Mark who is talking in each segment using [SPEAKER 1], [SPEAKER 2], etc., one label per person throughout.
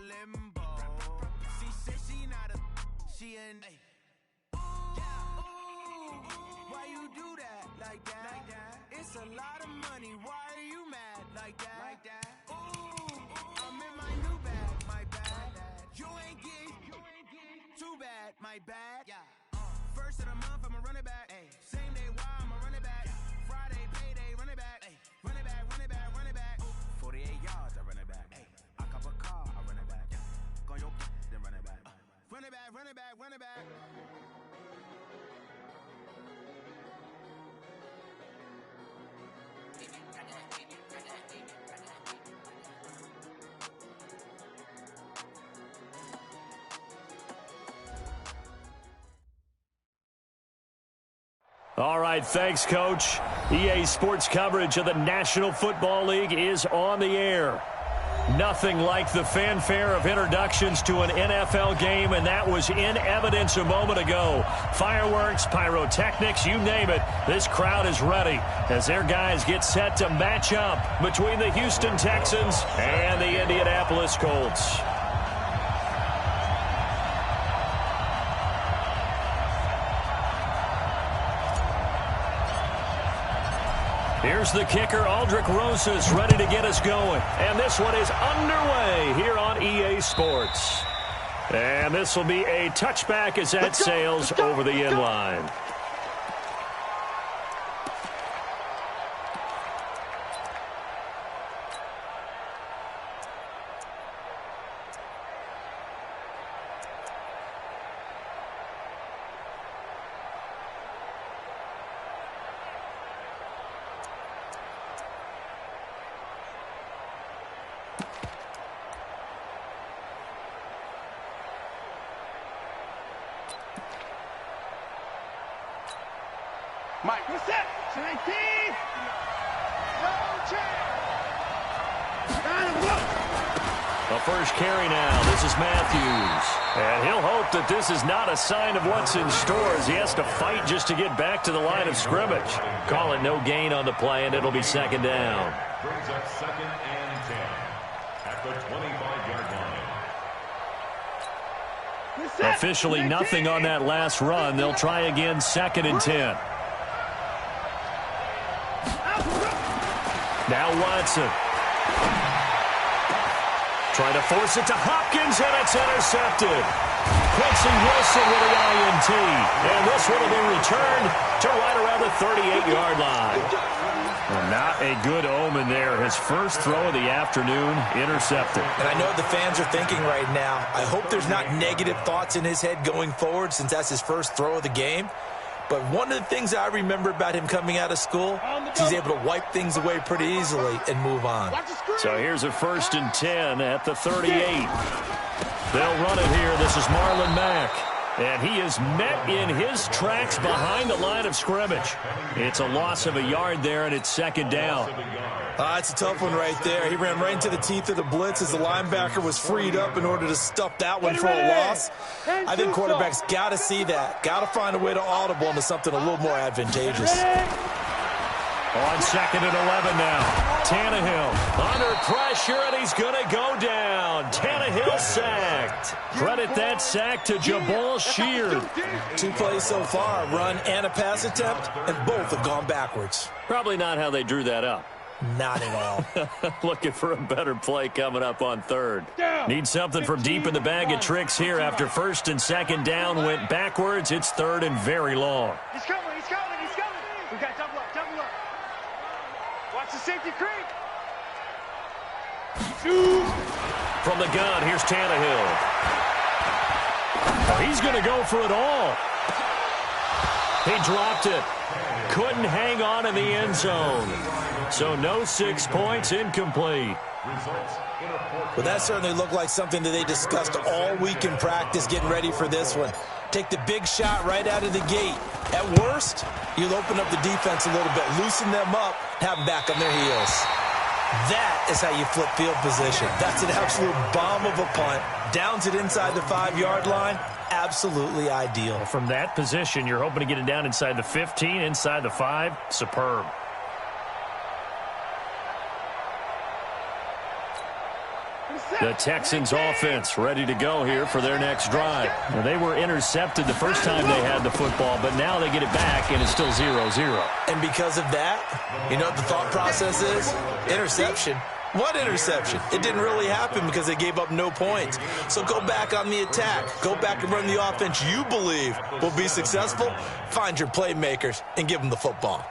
[SPEAKER 1] limbo. She said she not a, she in. Why you do that like that? It's a lot of money. Why are you mad like that? Ooh, I'm in my new bag, my bad. You ain't get too bad, my bad. First of the month, I'ma run it back. Same day, why I'ma run it back. Friday, payday, run it back. Run it back, run it back, run it back. 48 yards, I run it back. I cop a car, I run it back. Go your then run it back. Run it back, run it back, run it back.
[SPEAKER 2] All right, thanks, Coach. EA Sports coverage of the National Football League is on the air. Nothing like the fanfare of introductions to an NFL game, and that was in evidence a moment ago. Fireworks, pyrotechnics, you name it. This crowd is ready as their guys get set to match up between the Houston Texans and the Indianapolis Colts. Here's the kicker, Aldrich Rosas, ready to get us going. And this one is underway here on EA Sports. And this will be a touchback as that sails over the end line.
[SPEAKER 3] Mike, what's that? 19. No chance.
[SPEAKER 2] The first carry now. This is Matthews. And he'll hope that this is not a sign of what's in store as he has to fight just to get back to the line of scrimmage. Call it no gain on the play, and it'll be second down.
[SPEAKER 4] Brings up 2nd and 10 at the 25-yard line.
[SPEAKER 2] Officially nothing on that last run. They'll try again 2nd and 10. Now Watson. Trying to force it to Hopkins, and it's intercepted. Quincy Wilson with the INT. And this one will be returned to right around the 38-yard line. Well, not a good omen there. His first throw of the afternoon, intercepted.
[SPEAKER 5] And I know the fans are thinking right now, I hope there's not negative thoughts in his head going forward since that's his first throw of the game. But one of the things I remember about him coming out of school is he's able to wipe things away pretty easily and move on.
[SPEAKER 2] So here's a 1st and 10 at the 38. They'll run it here. This is Marlon Mack. And he is met in his tracks behind the line of scrimmage. It's a loss of a yard there, and it's 2nd down.
[SPEAKER 5] It's a tough one right there. He ran right into the teeth of the blitz as the linebacker was freed up in order to stuff that one for a loss. I think quarterbacks got to see that. Got to find a way to audible into something a little more advantageous.
[SPEAKER 2] On 2nd and 11 now. Tannehill under pressure, and he's going to go down. Tannehill sacked. Credit that sack to Jabal Sheard.
[SPEAKER 5] 2 plays so far, a run and a pass attempt, and both have gone backwards.
[SPEAKER 2] Probably not how they drew that up.
[SPEAKER 5] Not at all.
[SPEAKER 2] Looking for a better play coming up on 3rd. Need something from deep in the bag of tricks here after 1st and 2nd down went backwards. It's 3rd and very long.
[SPEAKER 3] He's coming, he's coming, he's coming. We got double up, double up. Watch the safety creep.
[SPEAKER 2] From the gun, here's Tannehill. Oh, he's going to go for it all. He dropped it. Couldn't hang on in the end zone. So no 6 points, incomplete.
[SPEAKER 5] Well, that certainly looked like something that they discussed all week in practice getting ready for this one. Take the big shot right out of the gate. At worst, you'll open up the defense a little bit, loosen them up, have them back on their heels. That is how you flip field position. That's an absolute bomb of a punt. Downs it inside the 5-yard line. Absolutely ideal.
[SPEAKER 2] From that position, you're hoping to get it down inside the 15, inside the 5. Superb. The Texans offense ready to go here for their next drive. Now, they were intercepted the first time they had the football, but now they get it back, and it's still 0-0.
[SPEAKER 5] And because of that, you know what the thought process is? Interception. What interception? It didn't really happen because they gave up no points. So go back on the attack. Go back and run the offense you believe will be successful. Find your playmakers and give them the football.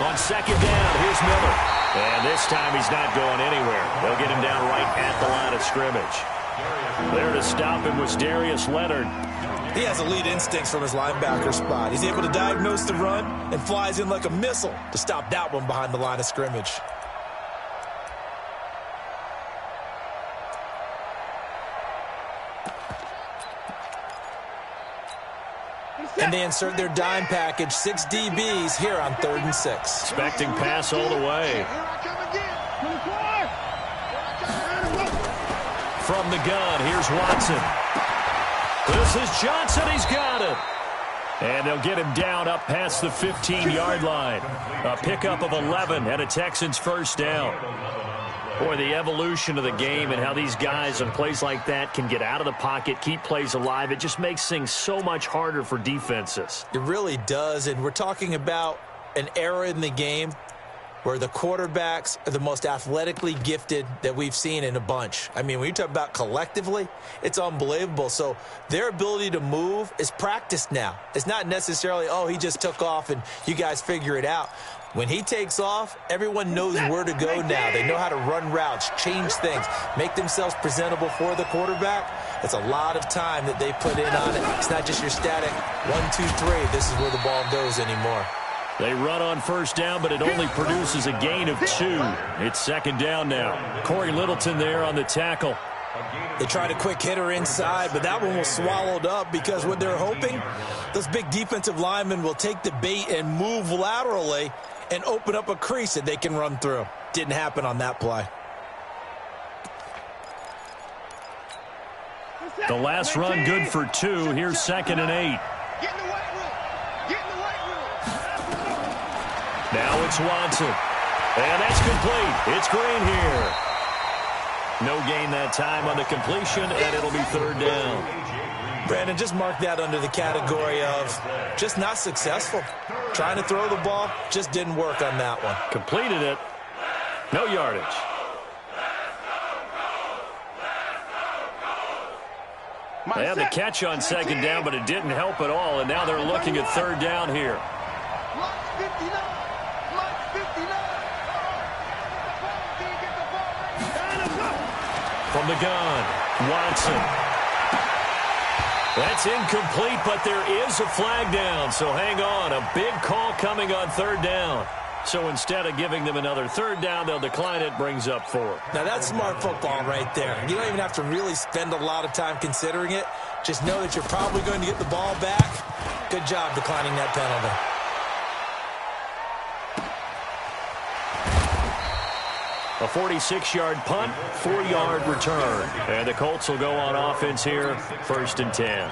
[SPEAKER 2] On second down, here's Miller. And this time he's not going anywhere. They'll get him down right at the line of scrimmage. There to stop him was Darius Leonard.
[SPEAKER 5] He has elite instincts from his linebacker spot. He's able to diagnose the run and flies in like a missile to stop that one behind the line of scrimmage. And they insert their dime package, 6 DBs here on 3rd and 6.
[SPEAKER 2] Expecting pass all the way. From the gun, here's Watson. This is Johnson. He's got it. And they'll get him down up past the 15-yard line. A pickup of 11 and a Texans first down. Boy, the evolution of the game and how these guys on plays like that can get out of the pocket, keep plays alive, it just makes things so much harder for defenses.
[SPEAKER 5] It really does, and we're talking about an era in the game where the quarterbacks are the most athletically gifted that we've seen in a bunch. I mean, when you talk about collectively, it's unbelievable. So their ability to move is practiced now. It's not necessarily, oh, he just took off and you guys figure it out. When he takes off, everyone knows where to go now. They know how to run routes, change things, make themselves presentable for the quarterback. It's a lot of time that they put in on it. It's not just your static 1, 2, 3. This is where the ball goes anymore.
[SPEAKER 2] They run on first down, but it only produces a gain of 2. It's second down now. Corey Littleton there on the tackle.
[SPEAKER 5] They tried a quick hitter inside, but that one was swallowed up because what they're hoping, those big defensive linemen will take the bait and move laterally and open up a crease that they can run through. Didn't happen on that play.
[SPEAKER 2] The last run good for 2. Here's 2nd and 8. Now it's Watson. And that's complete. It's Green here. No gain that time on the completion, and it'll be 3rd down.
[SPEAKER 5] Brandon, just mark that under the category of just not successful. Trying to throw the ball, just didn't work on that one.
[SPEAKER 2] Completed it. No yardage. They had the catch on 2nd down, but it didn't help at all, and now they're looking at 3rd down here. From the gun, Watson. That's incomplete, but there is a flag down, so hang on. A big call coming on 3rd down. So instead of giving them another 3rd down, they'll decline it, brings up 4.
[SPEAKER 5] Now that's smart football right there. You don't even have to really spend a lot of time considering it. Just know that you're probably going to get the ball back. Good job declining that penalty.
[SPEAKER 2] A 46-yard punt, 4-yard return. And the Colts will go on offense here, 1st and 10.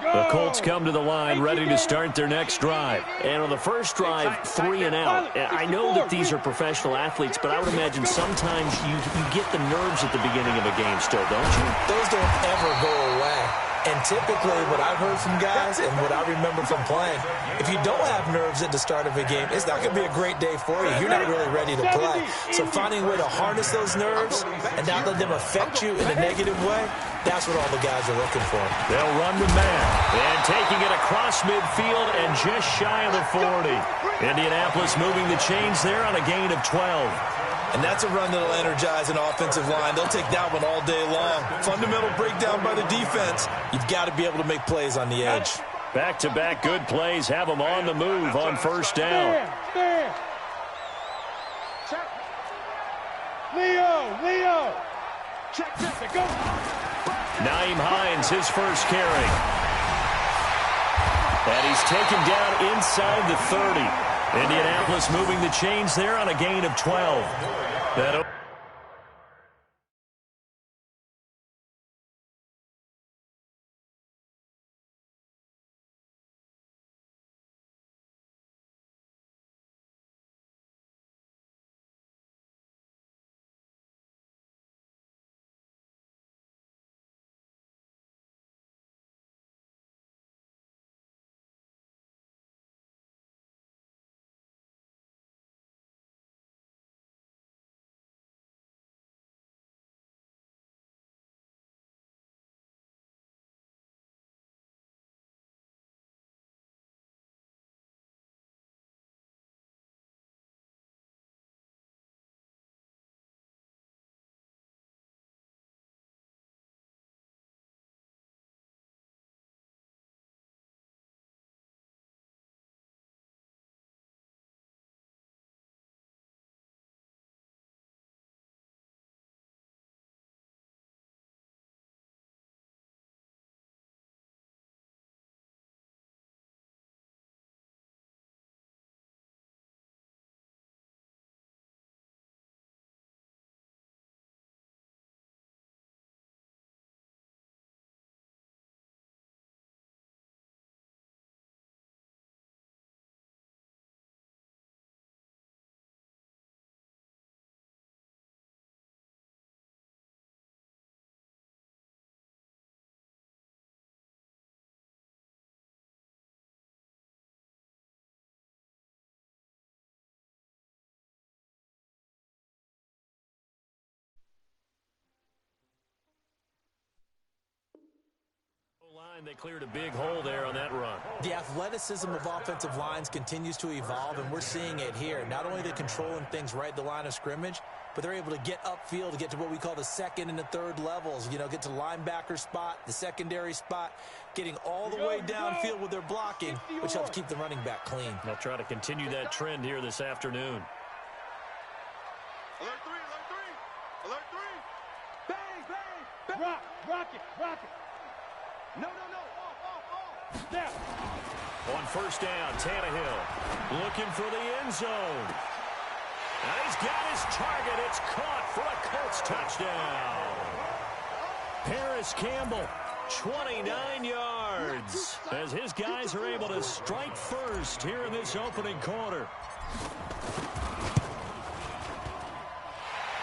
[SPEAKER 2] The Colts come to the line ready to start their next drive. And on the first drive, 3 and out. I know that these are professional athletes, but I would imagine sometimes you get the nerves at the beginning of a game still, don't you?
[SPEAKER 5] Those don't ever go away. And typically what I've heard from guys and what I remember from playing, if you don't have nerves at the start of a game, it's not going to be a great day for you. You're not really ready to play. So finding a way to harness those nerves and not let them affect you in a negative way, that's what all the guys are looking for.
[SPEAKER 2] They'll run with man. And taking it across midfield and just shy of the 40. Indianapolis moving the chains there on a gain of 12.
[SPEAKER 5] And that's a run that'll energize an offensive line. They'll take that one all day long. Fundamental breakdown by the defense. You've got to be able to make plays on the edge.
[SPEAKER 2] Back-to-back good plays have them on the move on first down.
[SPEAKER 3] Leo. Check this. Go.
[SPEAKER 2] Nyheim Hines, his first carry. And he's taken down inside the 30. Indianapolis moving the chains there on a gain of 12. That line, they cleared a big hole there on that run.
[SPEAKER 5] The athleticism of offensive lines continues to evolve, and we're seeing it here. Not only are they controlling things right at the line of scrimmage, but they're able to get upfield to get to what we call the second and the third levels. You know, get to linebacker spot, the secondary spot, getting all the way downfield with their blocking, which helps keep the running back clean.
[SPEAKER 2] They'll try to continue that trend here this afternoon.
[SPEAKER 3] Alert three. Alert three. Bang, bang, bang. Rock it. No. Snap.
[SPEAKER 2] On first down, Tannehill looking for the end zone. And he's got his target. It's caught for a Colts touchdown. Paris Campbell, 29 yards, as his guys are able to strike first here in this opening quarter.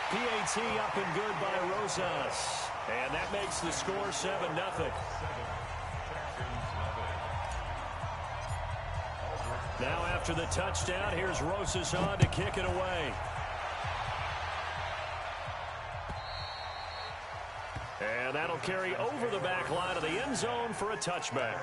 [SPEAKER 2] PAT up and good by Rosas. And that makes the score 7-0. Now after the touchdown, here's Rosas on to kick it away. And that'll carry over the back line of the end zone for a touchback.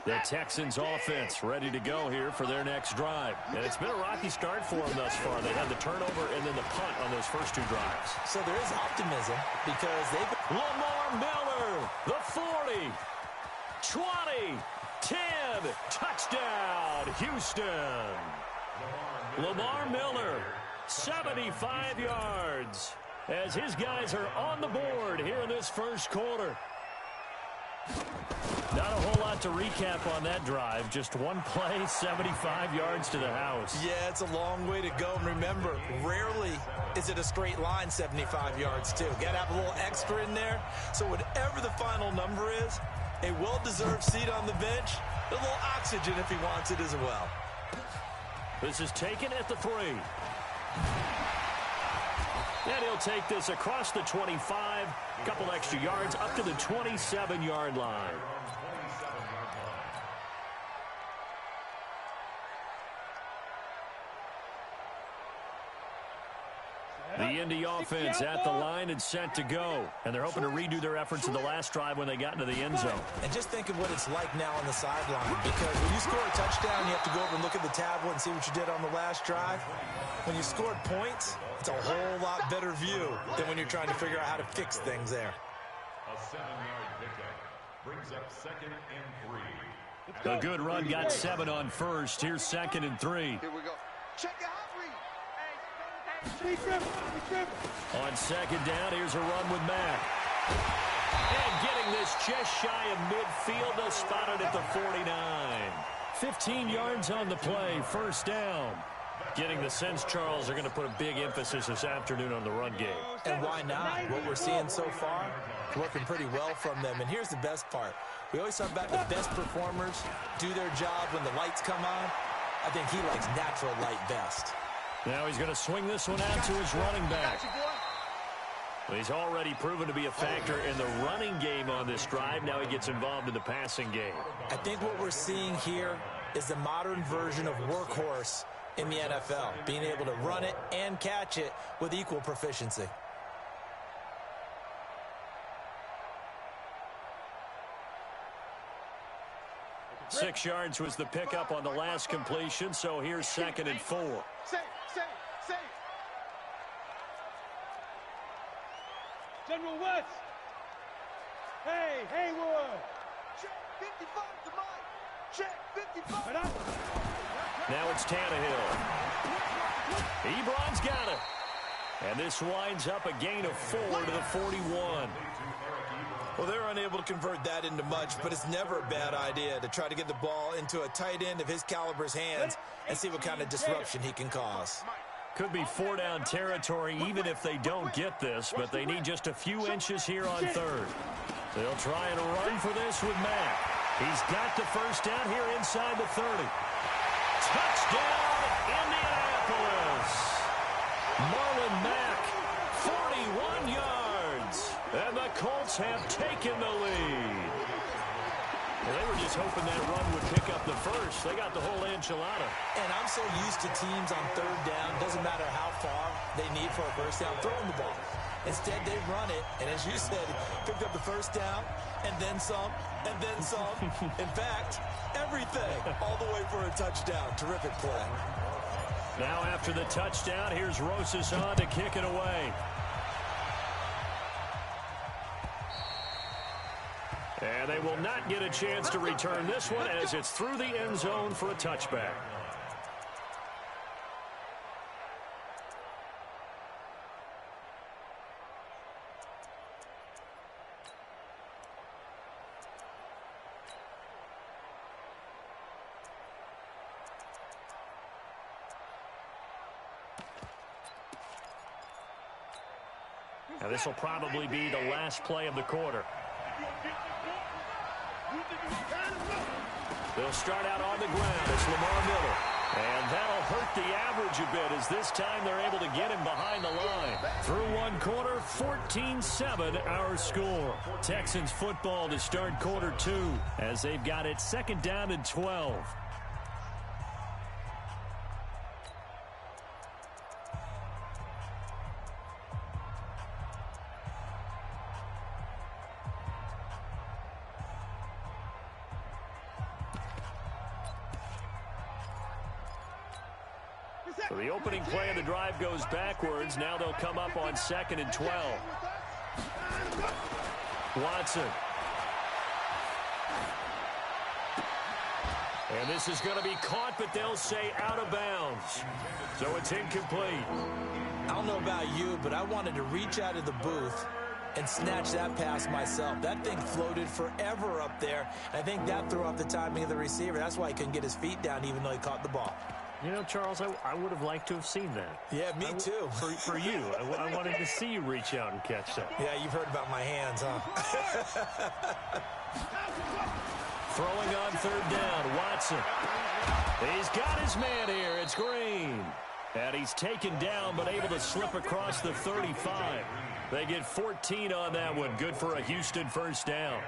[SPEAKER 2] The Texans offense ready to go here for their next drive. And it's been a rocky start for them thus far. They had the turnover and then the punt on those first two drives.
[SPEAKER 5] So there is optimism because they've...
[SPEAKER 2] Lamar Miller, the 40, 20, 10, touchdown, Houston. Lamar Miller, 75 yards, as his guys are on the board here in this first quarter. Not a whole lot to recap on that drive. Just one play, 75 yards to the house.
[SPEAKER 5] Yeah, it's a long way to go. And remember, rarely is it a straight line 75 yards, too. Got to have a little extra in there. So whatever the final number is, a well-deserved seat on the bench, a little oxygen if he wants it as well.
[SPEAKER 2] This is taken at the 3. And he'll take this across the 25, a couple extra yards up to the 27-yard line. The Indy offense at the line and set to go. And they're hoping to redo their efforts in the last drive when they got into the end zone.
[SPEAKER 5] And just think of what it's like now on the sideline. Because when you score a touchdown, you have to go over and look at the tablet and see what you did on the last drive. When you scored points, it's a whole lot better view than when you're trying to figure out how to fix things there.
[SPEAKER 4] A 7-yard pickup brings up 2nd and 3.
[SPEAKER 2] A good run got 7 on first. Here's 2nd and 3.
[SPEAKER 3] Here we go. Check your hot read.
[SPEAKER 2] On 2nd down, here's a run with Mack. And getting this just shy of midfield, they'll spot it at the 49. 15 yards on the play, 1st down. Getting the sense, Charles, are going to put a big emphasis this afternoon on the run game.
[SPEAKER 5] And why not? What we're seeing so far, working pretty well from them. And here's the best part. We always talk about the best performers do their job when the lights come on. I think he likes natural light best.
[SPEAKER 2] Now he's going to swing this one out to his running back. He's already proven to be a factor in the running game on this drive. Now he gets involved in the passing game.
[SPEAKER 5] I think what we're seeing here is the modern version of workhorse in the NFL, being able to run it and catch it with equal proficiency.
[SPEAKER 2] Six yards was the pickup on the last completion, so here's 2nd and 4.
[SPEAKER 3] Safe. General West. Hey, Haywood. Check 55 to Mike. Check 55.
[SPEAKER 2] Now it's Tannehill. Ebron's got it. And this winds up a gain of 4 to the 41.
[SPEAKER 5] Well, they're unable to convert that into much, but it's never a bad idea to try to get the ball into a tight end of his caliber's hands and see what kind of disruption he can cause.
[SPEAKER 2] Could be 4-down territory even if they don't get this, but they need just a few inches here on 3rd. They'll try and run for this with Mack. He's got the 1st down here inside the 30. Touchdown, Indianapolis! Marlon Mack, 41 yards. And the Colts have taken the lead. Well, they were just hoping that run would pick up the 1st. They got the whole enchilada.
[SPEAKER 5] And I'm so used to teams on 3rd down, doesn't matter how far they need for a 1st down, throwing the ball. Instead, they run it, and as you said, picked up the 1st down, and then some, and then some. In fact, everything, all the way for a touchdown. Terrific play.
[SPEAKER 2] Now after the touchdown, here's Rosas on to kick it away. And they will not get a chance to return this one as it's through the end zone for a touchback. Now this will probably be the last play of the quarter. They'll start out on the ground. It's Lamar Miller. And that'll hurt the average a bit as this time they're able to get him behind the line. Through one quarter, 14-7 our score. Texans football to start quarter 2 as they've got it 2nd down and 12. So the opening play of the drive goes backwards. Now they'll come up on 2nd and 12. Watson. And this is going to be caught, but they'll say out of bounds. So it's incomplete.
[SPEAKER 5] I don't know about you, but I wanted to reach out of the booth and snatch that pass myself. That thing floated forever up there. I think that threw off the timing of the receiver. That's why he couldn't get his feet down even though he caught the ball.
[SPEAKER 2] You know, Charles, I would have liked to have seen that.
[SPEAKER 5] Yeah, me too.
[SPEAKER 2] For you. I wanted to see you reach out and catch that.
[SPEAKER 5] Yeah, you've heard about my hands, huh?
[SPEAKER 2] Throwing on 3rd down, Watson. He's got his man here. It's Green. And he's taken down but able to slip across the 35. They get 14 on that one. Good for a Houston 1st down.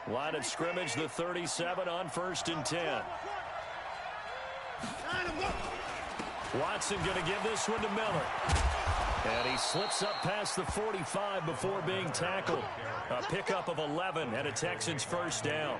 [SPEAKER 2] Line of scrimmage, the 37 on 1st and 10. Watson going to give this one to Miller. And he slips up past the 45 before being tackled. A pickup of 11 and a Texans first down.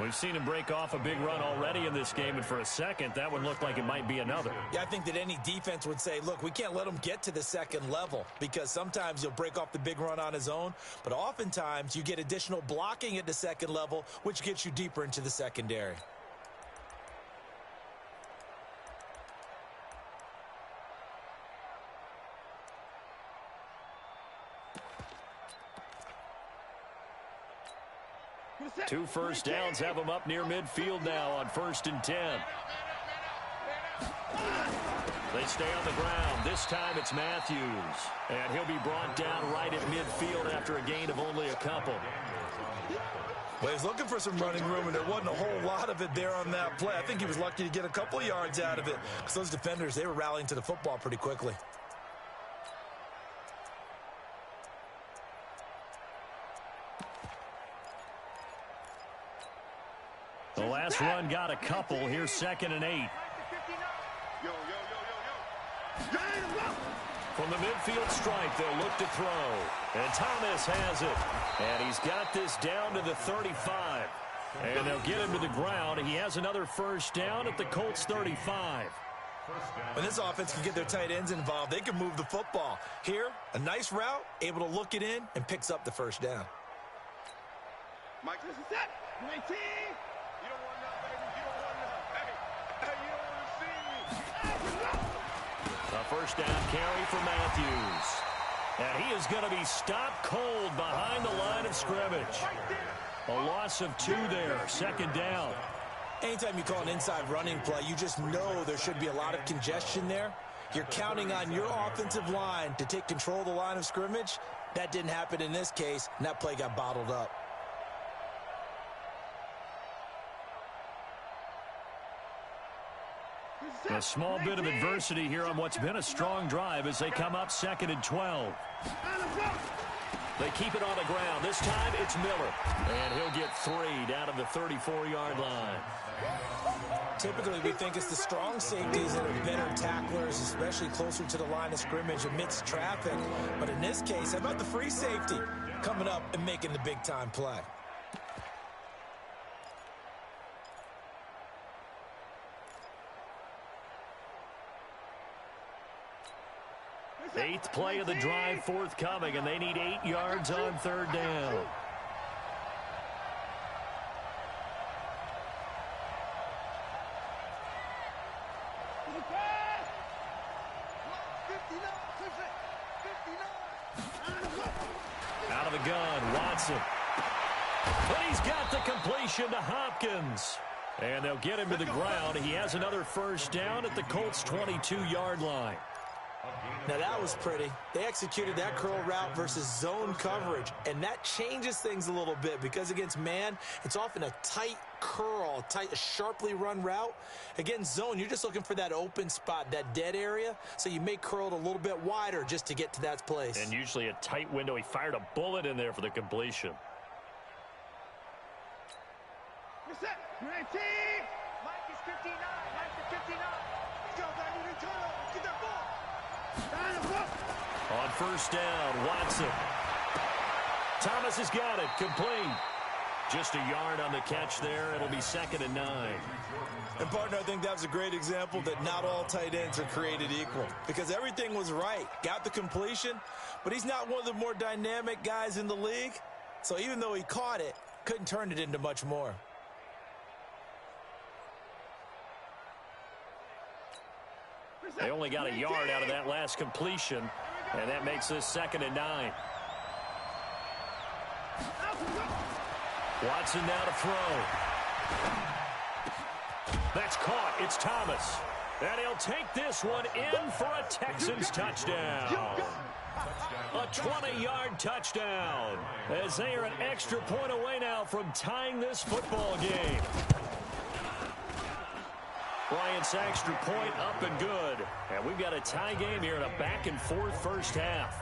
[SPEAKER 2] We've seen him break off a big run already in this game, and for a second, that one looked like it might be another.
[SPEAKER 5] Yeah, I think that any defense would say, look, we can't let him get to the second level, because sometimes he'll break off the big run on his own, but oftentimes you get additional blocking at the second level, which gets you deeper into the secondary.
[SPEAKER 2] Two first downs have him up near midfield now on 1st and 10. They stay on the ground. This time it's Matthews. And he'll be brought down right at midfield after a gain of only a couple.
[SPEAKER 5] Well, he's looking for some running room, and there wasn't a whole lot of it there on that play. I think he was lucky to get a couple of yards out of it, because those defenders, they were rallying to the football pretty quickly.
[SPEAKER 2] The last run got a couple. Here's 2nd and 8. From the midfield stripe, they'll look to throw. And Thomas has it. And he's got this down to the 35. And they'll get him to the ground. He has another first down at the Colts 35.
[SPEAKER 5] When this offense can get their tight ends involved, they can move the football. Here, a nice route, able to look it in, and picks up the first down.
[SPEAKER 3] Mike, this is set. 19. You don't want none, baby. You don't want none. Hey, you don't want to see me.
[SPEAKER 2] A first down carry for Matthews. And he is going to be stopped cold behind the line of scrimmage. A loss of 2 there. 2nd down.
[SPEAKER 5] Anytime you call an inside running play, you just know there should be a lot of congestion there. You're counting on your offensive line to take control of the line of scrimmage. That didn't happen in this case, and that play got bottled up.
[SPEAKER 2] A small bit of adversity here on what's been a strong drive as they come up 2nd and 12. They keep it on the ground. This time it's Miller. And he'll get 3 down to the 34-yard line.
[SPEAKER 5] Typically, we think it's the strong safeties that are better tacklers, especially closer to the line of scrimmage amidst traffic. But in this case, how about the free safety coming up and making the big-time play?
[SPEAKER 2] Eighth play of the drive forthcoming, and they need 8 yards on 3rd down. Out of the gun, Watson. But he's got the completion to Hopkins. And they'll get him to the ground. He has another first down at the Colts' 22-yard line.
[SPEAKER 5] Now, that was pretty. They executed that curl route versus zone coverage, and that changes things a little bit because against man, it's often a tight curl, a sharply run route. Against zone, you're just looking for that open spot, that dead area, so you may curl it a little bit wider just to get to that place.
[SPEAKER 2] And usually a tight window. He fired a bullet in there for the completion.
[SPEAKER 3] You're set. 19. Mike is 59. Mike is 59. Let's go, baby. Return. Let's get that ball.
[SPEAKER 2] On first down, Watson. Thomas has got it. Complete. Just a yard on the catch there. It'll be 2nd and 9.
[SPEAKER 5] And, partner, I think that was a great example that not all tight ends are created equal because everything was right. Got the completion, but he's not one of the more dynamic guys in the league. So even though he caught it, couldn't turn it into much more.
[SPEAKER 2] They only got a yard out of that last completion, and that makes this 2nd and 9. Watson now to throw. That's caught. It's Thomas. And he'll take this one in for a Texans touchdown. A 20-yard touchdown as they are an extra point away now from tying this football game. Bryant's extra point up and good. And we've got a tie game here in a back-and-forth first half.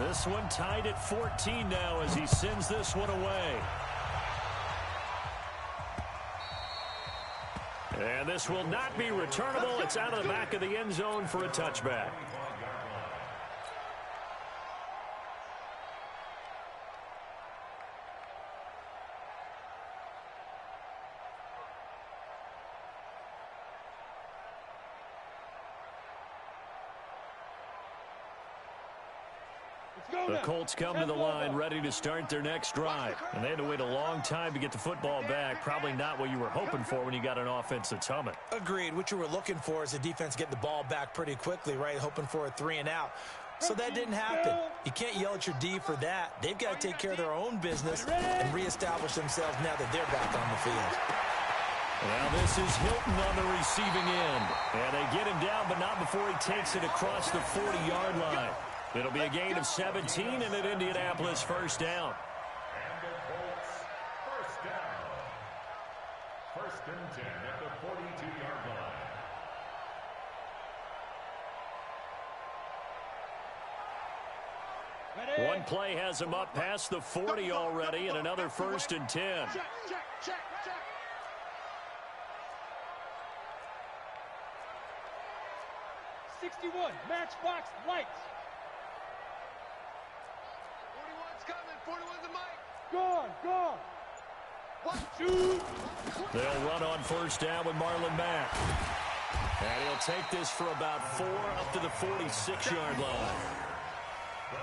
[SPEAKER 2] This one tied at 14 now as he sends this one away. And this will not be returnable. It's out of the back of the end zone for a touchback. The Colts come to the line ready to start their next drive. And they had to wait a long time to get the football back. Probably not what you were hoping for when you got an offense that's humming.
[SPEAKER 5] Agreed. What you were looking for is the defense getting the ball back pretty quickly, right? Hoping for a 3-and-out. So that didn't happen. You can't yell at your D for that. They've got to take care of their own business and reestablish themselves now that they're back on the field.
[SPEAKER 2] Now this is Hilton on the receiving end. And they get him down, but not before he takes it across the 40-yard line. It'll be a gain of 17 and an Indianapolis first down.
[SPEAKER 4] And the Colts first down. First and 10 at the 42-yard line.
[SPEAKER 2] One play has him up past the 40 already, and another first and 10.
[SPEAKER 3] Check.
[SPEAKER 6] 61, matchbox lights.
[SPEAKER 3] 41's coming. 41's the mic.
[SPEAKER 6] Gone.
[SPEAKER 3] 1, 2.
[SPEAKER 2] They'll run on first down with Marlon back. And he'll take this for about 4 up to the 46-yard line.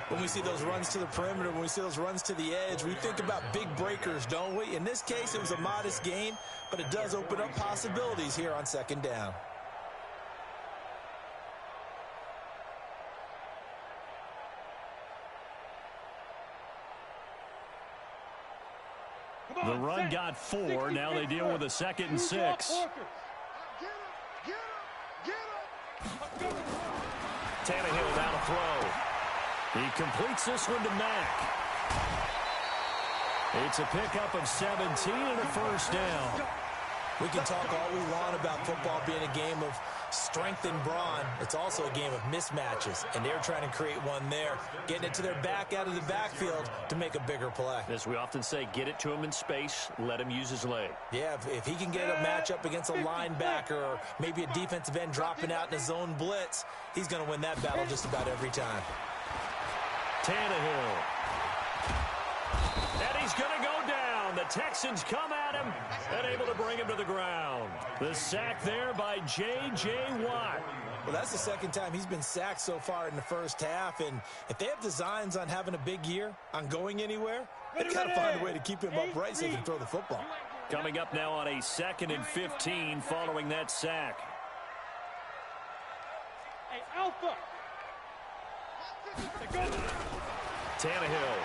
[SPEAKER 5] When we see those runs to the perimeter, when we see those runs to the edge, we think about big breakers, don't we? In this case, it was a modest gain, but it does open up possibilities here on second down.
[SPEAKER 2] The run got 4. Now they deal with a 2nd and 6.
[SPEAKER 3] Get him.
[SPEAKER 2] Tannehill down to throw. He completes this one to Mack. It's a pickup of 17 and a first down.
[SPEAKER 5] We can talk all we want about football being a game of strength and brawn. It's also a game of mismatches, and they're trying to create one there, getting it to their back out of the backfield to make a bigger play.
[SPEAKER 2] As we often say, get it to him in space, let him use his leg.
[SPEAKER 5] Yeah, if he can get a matchup against a linebacker or maybe a defensive end dropping out in a zone blitz, he's going to win that battle just about every time.
[SPEAKER 2] Tannehill. And he's going to go down. The Texans come at him and able to bring him to the ground. The sack there by J.J. Watt.
[SPEAKER 5] Well, that's the second time he's been sacked so far in the first half. And if they have designs on having a big year, on going anywhere, they've got to find a way to keep him upright so he can throw the football.
[SPEAKER 2] Coming up now on a 2nd and 15 following that sack.
[SPEAKER 6] Hey, Alpha.
[SPEAKER 2] Tannehill.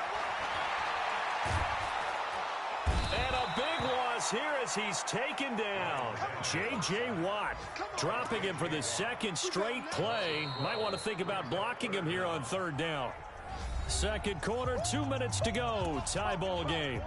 [SPEAKER 2] And a big loss here as he's taken down. J.J. Watt dropping him for the 2nd straight play. Might want to think about blocking him here on 3rd down. Second quarter, 2 minutes to go. Tie ball game.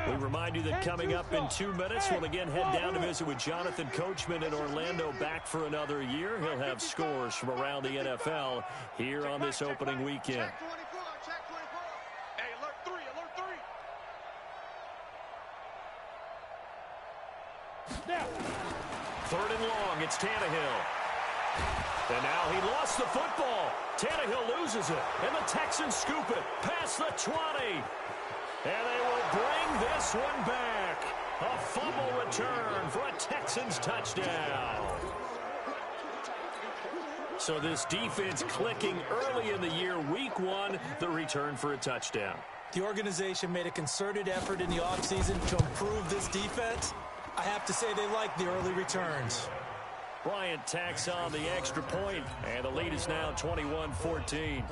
[SPEAKER 2] We remind you that coming up in 2 minutes, we'll again head down to visit with Jonathan Coachman in Orlando, back for another year. He'll have scores from around the NFL here on this opening weekend.
[SPEAKER 3] Check 24. Hey, alert 3.
[SPEAKER 2] 3rd and long, it's Tannehill. And now he lost the football. Tannehill loses it, and the Texans scoop it past the 20. And they will bring this one back. A fumble return for a Texans touchdown. So this defense clicking early in the year, week 1, the return for a touchdown.
[SPEAKER 5] The organization made a concerted effort in the offseason to improve this defense. I have to say they like the early returns.
[SPEAKER 2] Bryant tacks on the extra point, and the lead is now 21-14.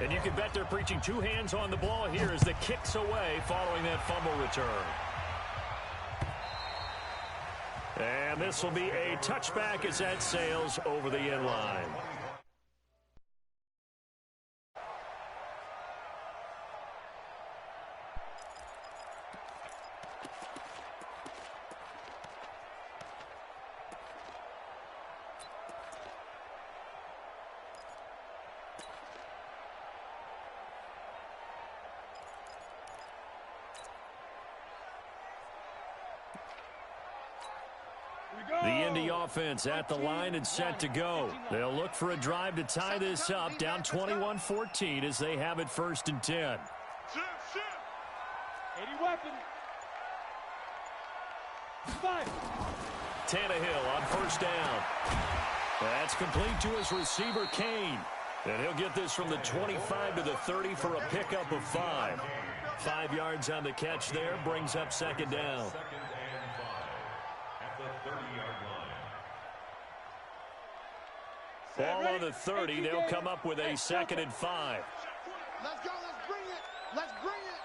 [SPEAKER 2] And you can bet they're preaching 2 hands on the ball here as the kick's away following that fumble return. And this will be a touchback as that sails over the end line. The Indy offense at the line and set to go. They'll look for a drive to tie this up, down 21-14 as they have it 1st and 10.
[SPEAKER 6] 80 weapon. 5.
[SPEAKER 2] Tannehill on 1st down. That's complete to his receiver, Kane. And he'll get this from the 25 to the 30 for a pickup of 5. 5 yards on the catch there, brings up 2nd down.
[SPEAKER 4] 2nd and 5 at the 30-yard line.
[SPEAKER 2] Ball on the 30, they'll come up with a 2nd and 5.
[SPEAKER 3] Let's go, let's bring it. Let's bring it.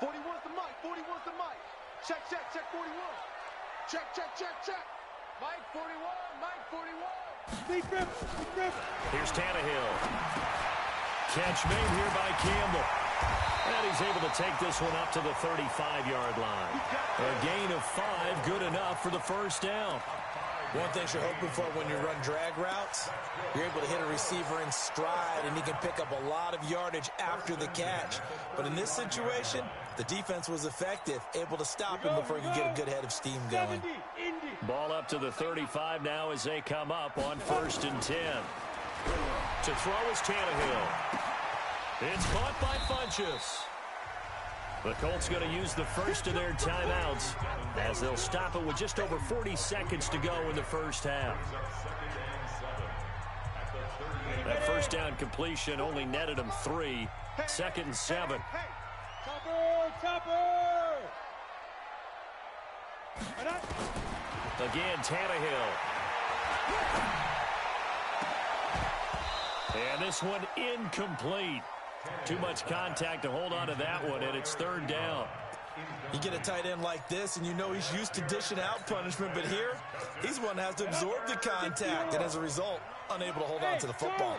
[SPEAKER 3] 41's the mic, 41's the mic. Check, 41. Check. Mike 41.
[SPEAKER 6] Deep grip.
[SPEAKER 2] Here's Tannehill. Catch made here by Campbell. And he's able to take this one up to the 35-yard line. A gain of 5, good enough for the 1st down.
[SPEAKER 5] One thing you're hoping for when you run drag routes, you're able to hit a receiver in stride, and he can pick up a lot of yardage after the catch. But in this situation, the defense was effective, able to stop him before he could get a good head of steam going.
[SPEAKER 2] Ball up to the 35 now as they come up on 1st and 10. To throw is Tannehill. It's caught by Funchess. The Colts going to use the first of their timeouts as they'll stop it with just over 40 seconds to go in the 1st half. That 1st down completion only netted them 3. 2nd and 7.
[SPEAKER 6] Topper!
[SPEAKER 2] Again, Tannehill. And this one incomplete. Too much contact to hold on to that one, and it's 3rd down.
[SPEAKER 5] You get a tight end like this, and you know he's used to dishing out punishment, but here, he's one that has to absorb the contact, and as a result, unable to hold on to the football.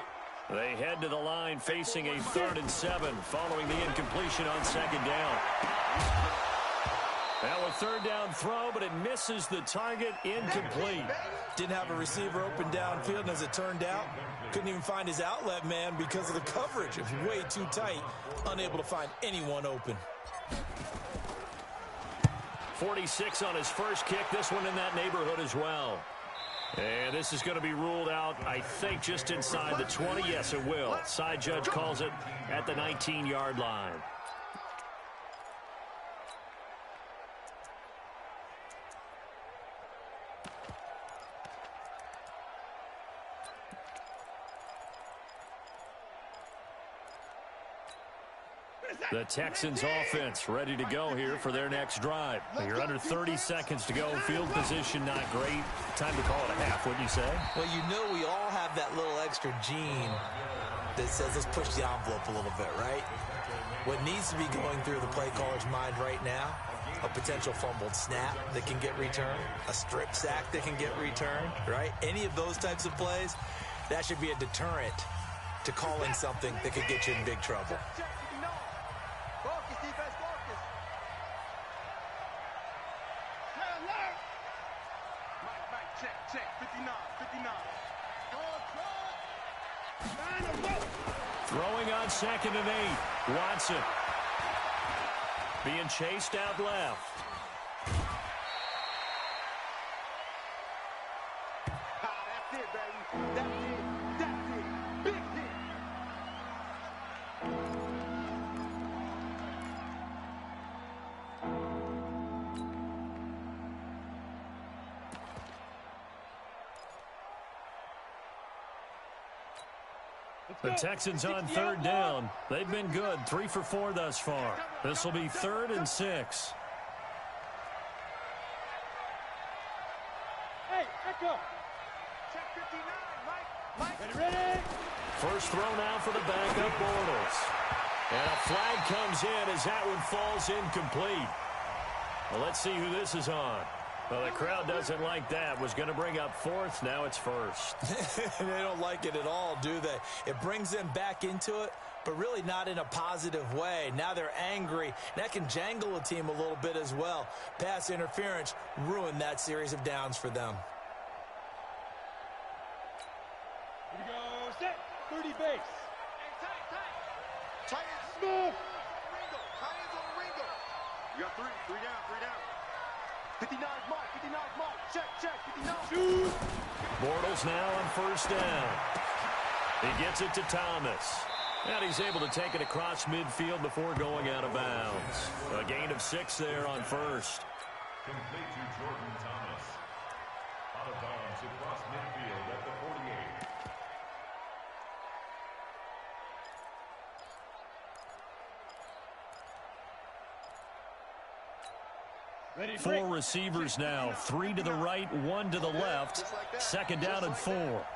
[SPEAKER 2] They head to the line facing a 3rd and 7 following the incompletion on 2nd down. Now a 3rd down throw, but it misses the target, incomplete.
[SPEAKER 5] Didn't have a receiver open downfield, and as it turned out, couldn't even find his outlet man because of the coverage. It was way too tight, unable to find anyone open.
[SPEAKER 2] 46 on his first kick, this one in that neighborhood as well. And this is going to be ruled out, I think, just inside the 20. Yes, it will. Side judge calls it at the 19-yard line. The Texans offense ready to go here for their next drive. You're under 30 seconds to go. Field position not great. Time to call it a half, wouldn't you say?
[SPEAKER 5] Well, you know we all have that little extra gene that says let's push the envelope a little bit, right? What needs to be going through the play caller's mind right now, a potential fumbled snap that can get returned, a strip sack that can get returned, right? Any of those types of plays, that should be a deterrent to calling something that could get you in big trouble.
[SPEAKER 3] Focus, defense, focus. Mike, check. 59.
[SPEAKER 2] Throwing on 2nd and 8. Watson. Being chased out left.
[SPEAKER 3] That's it, baby. That's it. Big hit.
[SPEAKER 2] The Texans on 3rd down. They've been good, 3 for 4 thus far. This will be 3rd and 6.
[SPEAKER 6] Hey, Echo.
[SPEAKER 3] Check 59, Mike.
[SPEAKER 6] Ready?
[SPEAKER 2] First throw now for the backup Bortles. And a flag comes in as that one falls incomplete. Well, let's see who this is on. Well, the crowd doesn't like that. Was going to bring up 4th. Now it's 1st.
[SPEAKER 5] They don't like it at all, do they? It brings them back into it, but really not in a positive way. Now they're angry. That can jangle a team a little bit as well. Pass interference ruined that series of downs for them.
[SPEAKER 6] Here we go. Set. 30 base.
[SPEAKER 3] Hey, tight.
[SPEAKER 6] Move.
[SPEAKER 3] Tight ends on Ringo. You got three down. 59's Mike. check. No.
[SPEAKER 6] Shoot.
[SPEAKER 2] Bortles now on first down. He gets it to Thomas. And he's able to take it across midfield before going out of bounds. A gain of 6 there on first.
[SPEAKER 4] Complete to Jordan Thomas. Out of bounds across midfield at the 48.
[SPEAKER 6] Ready,
[SPEAKER 2] 4 receivers now. 3 to the right, 1 to the left. Second down and 4.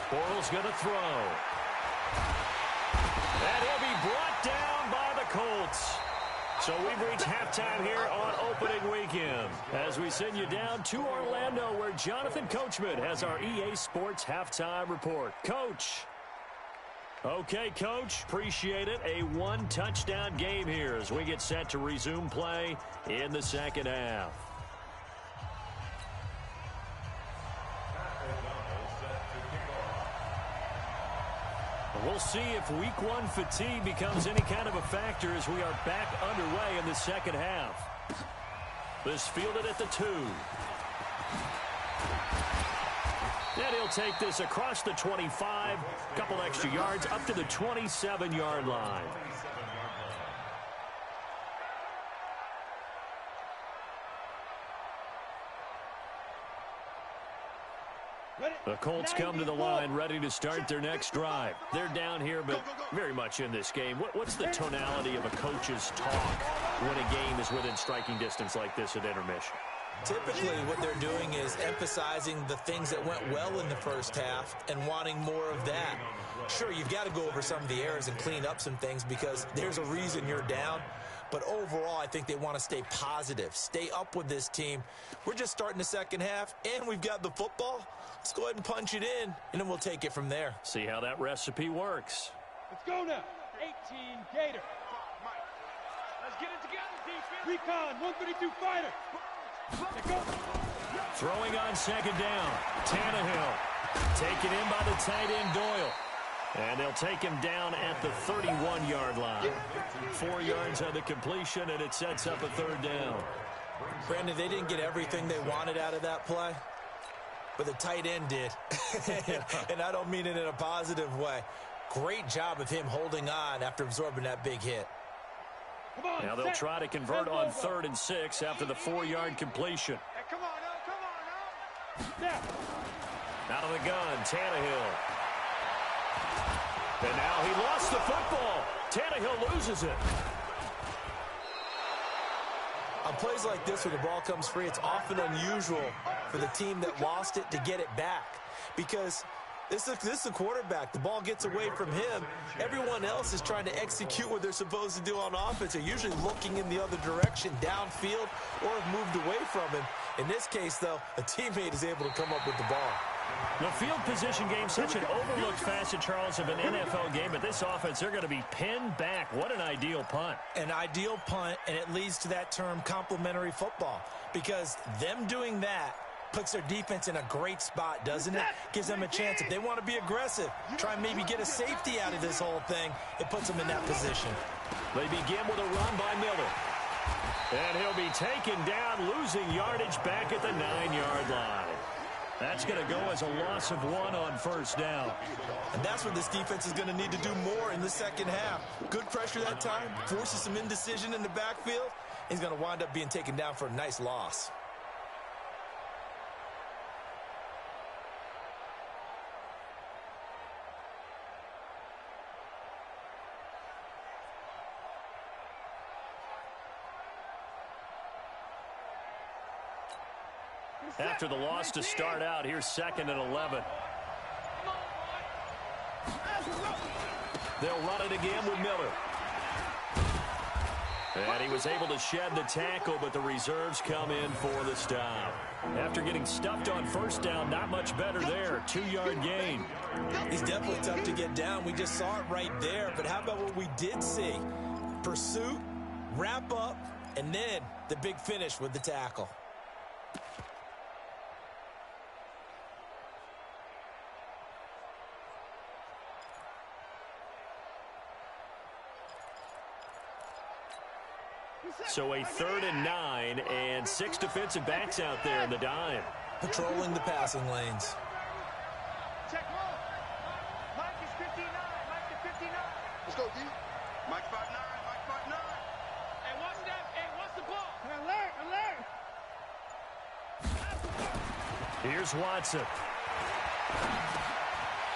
[SPEAKER 2] Bortles going to throw. And he'll be brought down by the Colts. So we've reached halftime here on opening weekend as we send you down to Orlando where Jonathan Coachman has our EA Sports halftime report. Coach. Okay, Coach, appreciate it. A 1-touchdown game here as we get set to resume play in the second half. We'll see if week 1 fatigue becomes any kind of a factor as we are back underway in the second half. This fielded at the 2. And he'll take this across the 25, a couple extra yards up to the 27-yard line. The Colts come to the line ready to start their next drive. They're down here, but very much in this game. What's the tonality of a coach's talk when a game is within striking distance like this at intermission?
[SPEAKER 5] Typically, what they're doing is emphasizing the things that went well in the first half and wanting more of that. Sure, you've got to go over some of the errors and clean up some things because there's a reason you're down. But overall, I think they want to stay positive, stay up with this team. We're just starting the second half, and we've got the football. Let's go ahead and punch it in, and then we'll take it from there.
[SPEAKER 2] See how that recipe works.
[SPEAKER 6] Let's go now. 18 Gator.
[SPEAKER 3] Let's get it together, defense.
[SPEAKER 6] Recon 132 fighter. Let's go.
[SPEAKER 2] Throwing on second down. Tannehill taken in by the tight end Doyle. And they'll take him down at the 31-yard line. 4 yards on the completion, and it sets up a third down.
[SPEAKER 5] Brandon, they didn't get everything they wanted out of that play, but the tight end did. And I don't mean it in a positive way. Great job of him holding on after absorbing that big hit.
[SPEAKER 2] Now they'll try to convert on 3rd and 6 after the 4-yard completion.
[SPEAKER 3] Hey, come on now.
[SPEAKER 2] Out of the gun, Tannehill. And now he lost the football. Tannehill loses it.
[SPEAKER 5] On plays like this where the ball comes free, it's often unusual for the team that lost it to get it back because this is a quarterback. The ball gets away from him. Everyone else is trying to execute what they're supposed to do on offense. They're usually looking in the other direction, downfield, or have moved away from him. In this case, though, a teammate is able to come up with the ball.
[SPEAKER 2] The field position game, such an overlooked facet, Charles, of an NFL game. But this offense, they're going to be pinned back. What an ideal punt.
[SPEAKER 5] An ideal punt, and it leads to that term complementary football because them doing that puts their defense in a great spot, doesn't it? Gives them a chance. If they want to be aggressive, try and maybe get a safety out of this whole thing, it puts them in that position.
[SPEAKER 2] They begin with a run by Miller. And he'll be taken down, losing yardage back at the 9-yard line. That's going to go as a loss of 1 on first down.
[SPEAKER 5] And that's what this defense is going to need to do more in the second half. Good pressure that time, forces some indecision in the backfield. He's going to wind up being taken down for a nice loss.
[SPEAKER 2] After the loss to start out, here's 2nd and 11. They'll run it again with Miller. And he was able to shed the tackle, but the reserves come in for the stop. After getting stuffed on first down, not much better there. 2-yard gain.
[SPEAKER 5] He's definitely tough to get down. We just saw it right there. But how about what we did see? Pursuit, wrap up, and then the big finish with the tackle.
[SPEAKER 2] So a 3rd and 9 and 6 defensive backs out there in the dime.
[SPEAKER 5] Patrolling the passing lanes.
[SPEAKER 3] Check one. Mike is 59. Mike is 59. Let's go, D. Mike 5'9. Mike 5'9. Hey, watch that. Hey, watch the ball. Alert.
[SPEAKER 2] Here's Watson.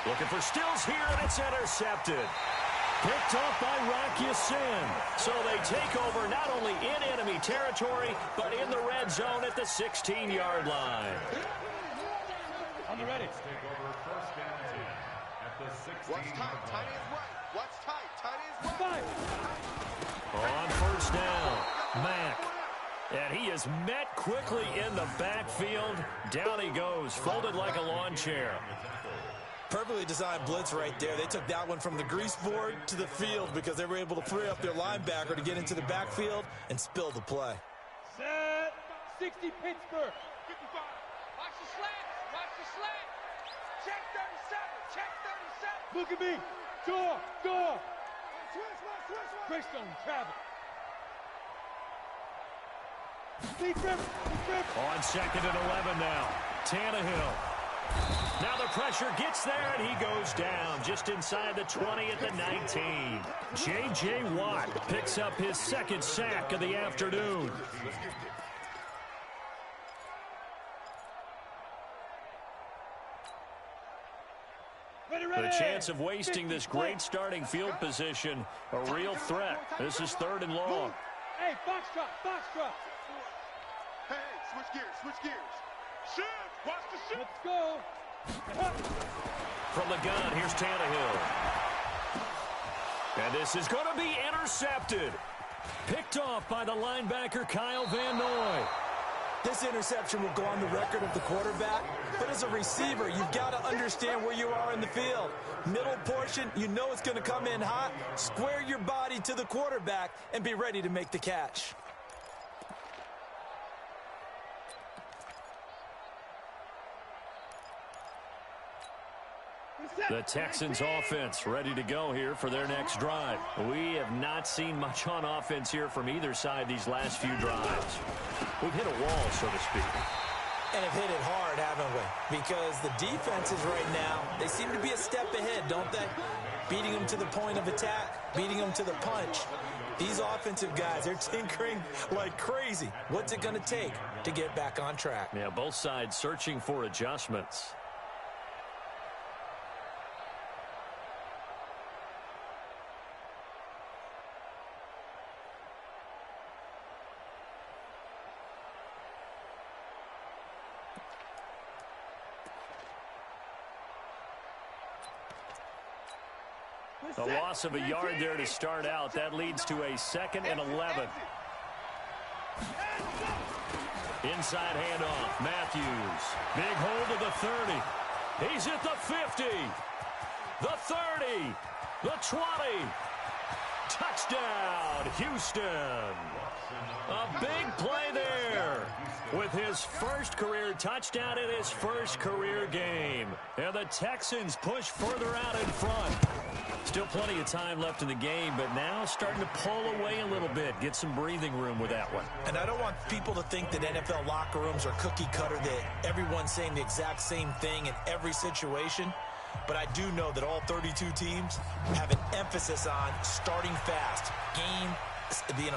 [SPEAKER 2] Looking for Stills here, and it's intercepted. Picked off by Rocky Sin. So they take over not only in enemy territory, but in the red zone at the 16-yard line.
[SPEAKER 6] On the ready.
[SPEAKER 4] Take over 1st and 10 at the 16.
[SPEAKER 3] Watch tight. Tight is right. Watch tight. Tight is right.
[SPEAKER 6] 5.
[SPEAKER 2] On 1st down, Mack. And he is met quickly in the backfield. Down he goes, folded like a lawn chair.
[SPEAKER 5] Perfectly designed blitz right there. They took that one from the grease board to the field because they were able to free up their linebacker to get into the backfield and spill the play.
[SPEAKER 6] Set. 60 Pittsburgh.
[SPEAKER 3] 55. Watch the slant. Watch the slant. Check 37. Check 37.
[SPEAKER 6] Look at me. Door.
[SPEAKER 3] Switch.
[SPEAKER 6] Greystone travel. Deep rip.
[SPEAKER 2] On 2nd and 11 now, Tannehill. Now the pressure gets there, and he goes down just inside the 20 at the 19. J.J. Watt picks up his 2nd sack of the afternoon. The chance of wasting this great starting field position, a real threat. This is 3rd and long.
[SPEAKER 6] Hey, foxtrot.
[SPEAKER 3] Hey, switch gears. Shoot. Watch the shoot.
[SPEAKER 6] Let's go.
[SPEAKER 2] From the gun, here's Tannehill. And this is going to be intercepted. Picked off by the linebacker, Kyle Van Noy.
[SPEAKER 5] This interception will go on the record of the quarterback, but as a receiver, you've got to understand where you are in the field. Middle portion, you know it's going to come in hot. Square your body to the quarterback and be ready to make the catch.
[SPEAKER 2] The Texans offense ready to go here for their next drive. We have not seen much on offense here from either side these last few drives. We've hit a wall, so to speak.
[SPEAKER 5] And have hit it hard, haven't we? Because the defenses right now, they seem to be a step ahead, don't they? Beating them to the point of attack, beating them to the punch. These offensive guys, they're tinkering like crazy. What's it going to take to get back on track?
[SPEAKER 2] Yeah, both sides searching for adjustments. A loss of a yard there to start out. That leads to a 2nd and 11. Inside handoff. Matthews. Big hold of the 30. He's at the 50. The 30. The 20. Touchdown, Houston. A big play there with his first career touchdown in his first career game. And the Texans push further out in front. Still plenty of time left in the game, but now starting to pull away a little bit. Get some breathing room with that one.
[SPEAKER 5] And I don't want people to think that NFL locker rooms are cookie cutter, that everyone's saying the exact same thing in every situation. But I do know that all 32 teams have an emphasis on starting fast. Game,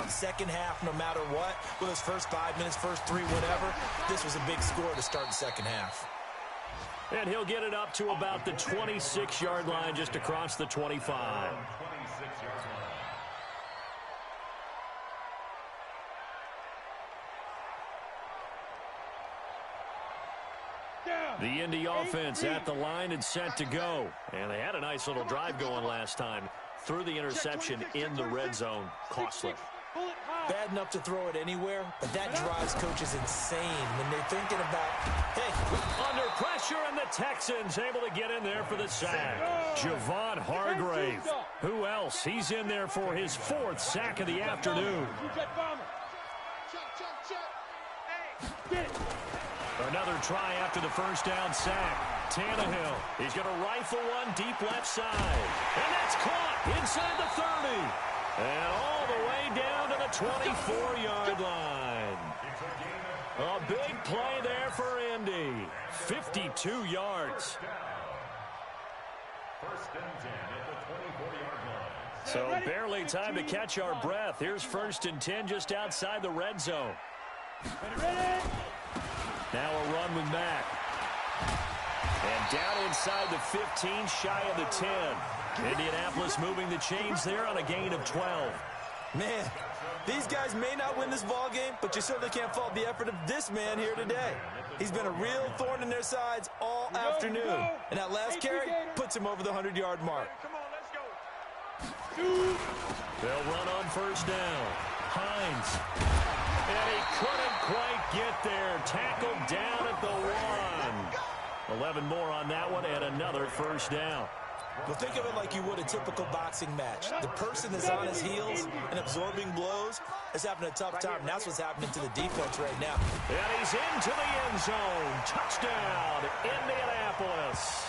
[SPEAKER 5] second half, no matter what. Whether it's first 5 minutes, first 3, whatever. This was a big score to start the second half.
[SPEAKER 2] And he'll get it up to about the 26-yard line, just across the 25.
[SPEAKER 4] 26-yard line.
[SPEAKER 2] The Indy offense at the line and set to go. And they had a nice little drive going last time. Threw the interception in the red zone. Costly.
[SPEAKER 5] Bad enough to throw it anywhere, but that drives coaches insane when they're thinking about, hey.
[SPEAKER 2] Under pressure, and the Texans able to get in there for the sack. Javon Hargrave. Who else? He's in there for his 4th sack of the afternoon. Another try after the first down sack. Tannehill. He's going to rifle one deep left side. And that's caught inside the 30. And all the way down to the 24-yard line. A big play there for Indy. 52 yards.
[SPEAKER 4] First and 10 at the 24-yard line.
[SPEAKER 2] So barely time to catch our breath. Here's 1st and 10 just outside the red zone. Now a run with Mack. And down inside the 15, shy of the 10. Indianapolis moving the chains there on a gain of 12.
[SPEAKER 5] Man, these guys may not win this ball game, but you certainly can't fault the effort of this man here today. He's been a real thorn in their sides all afternoon. And that last carry puts him over the 100-yard mark.
[SPEAKER 3] Come on, let's go.
[SPEAKER 2] They'll run on 1st down. Hines. And he couldn't quite get there. Tackled down at the 1. 11 more on that one and another 1st down.
[SPEAKER 5] Well, think of it like you would a typical boxing match. The person is on his heels and absorbing blows is having a tough time. And that's what's happening to the defense right now.
[SPEAKER 2] And he's into the end zone. Touchdown, Indianapolis.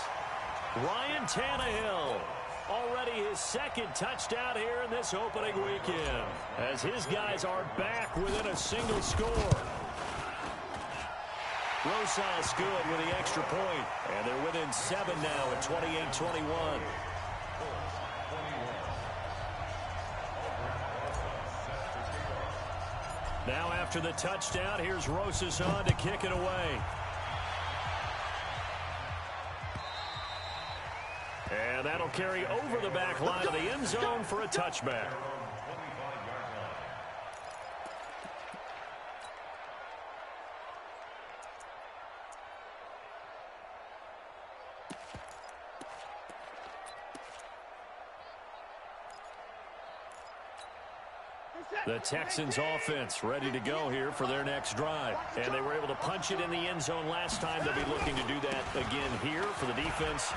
[SPEAKER 2] Ryan Tannehill. Already his 2nd touchdown here in this opening weekend, as his guys are back within a single score. Rosas good with the extra point, and they're within 7 now at 28-21. Now after the touchdown, here's Rosas on to kick it away. And that'll carry over the back line of the end zone for a touchback. The Texans offense ready to go here for their next drive. And they were able to punch it in the end zone last time. They'll be looking to do that again here for the defense.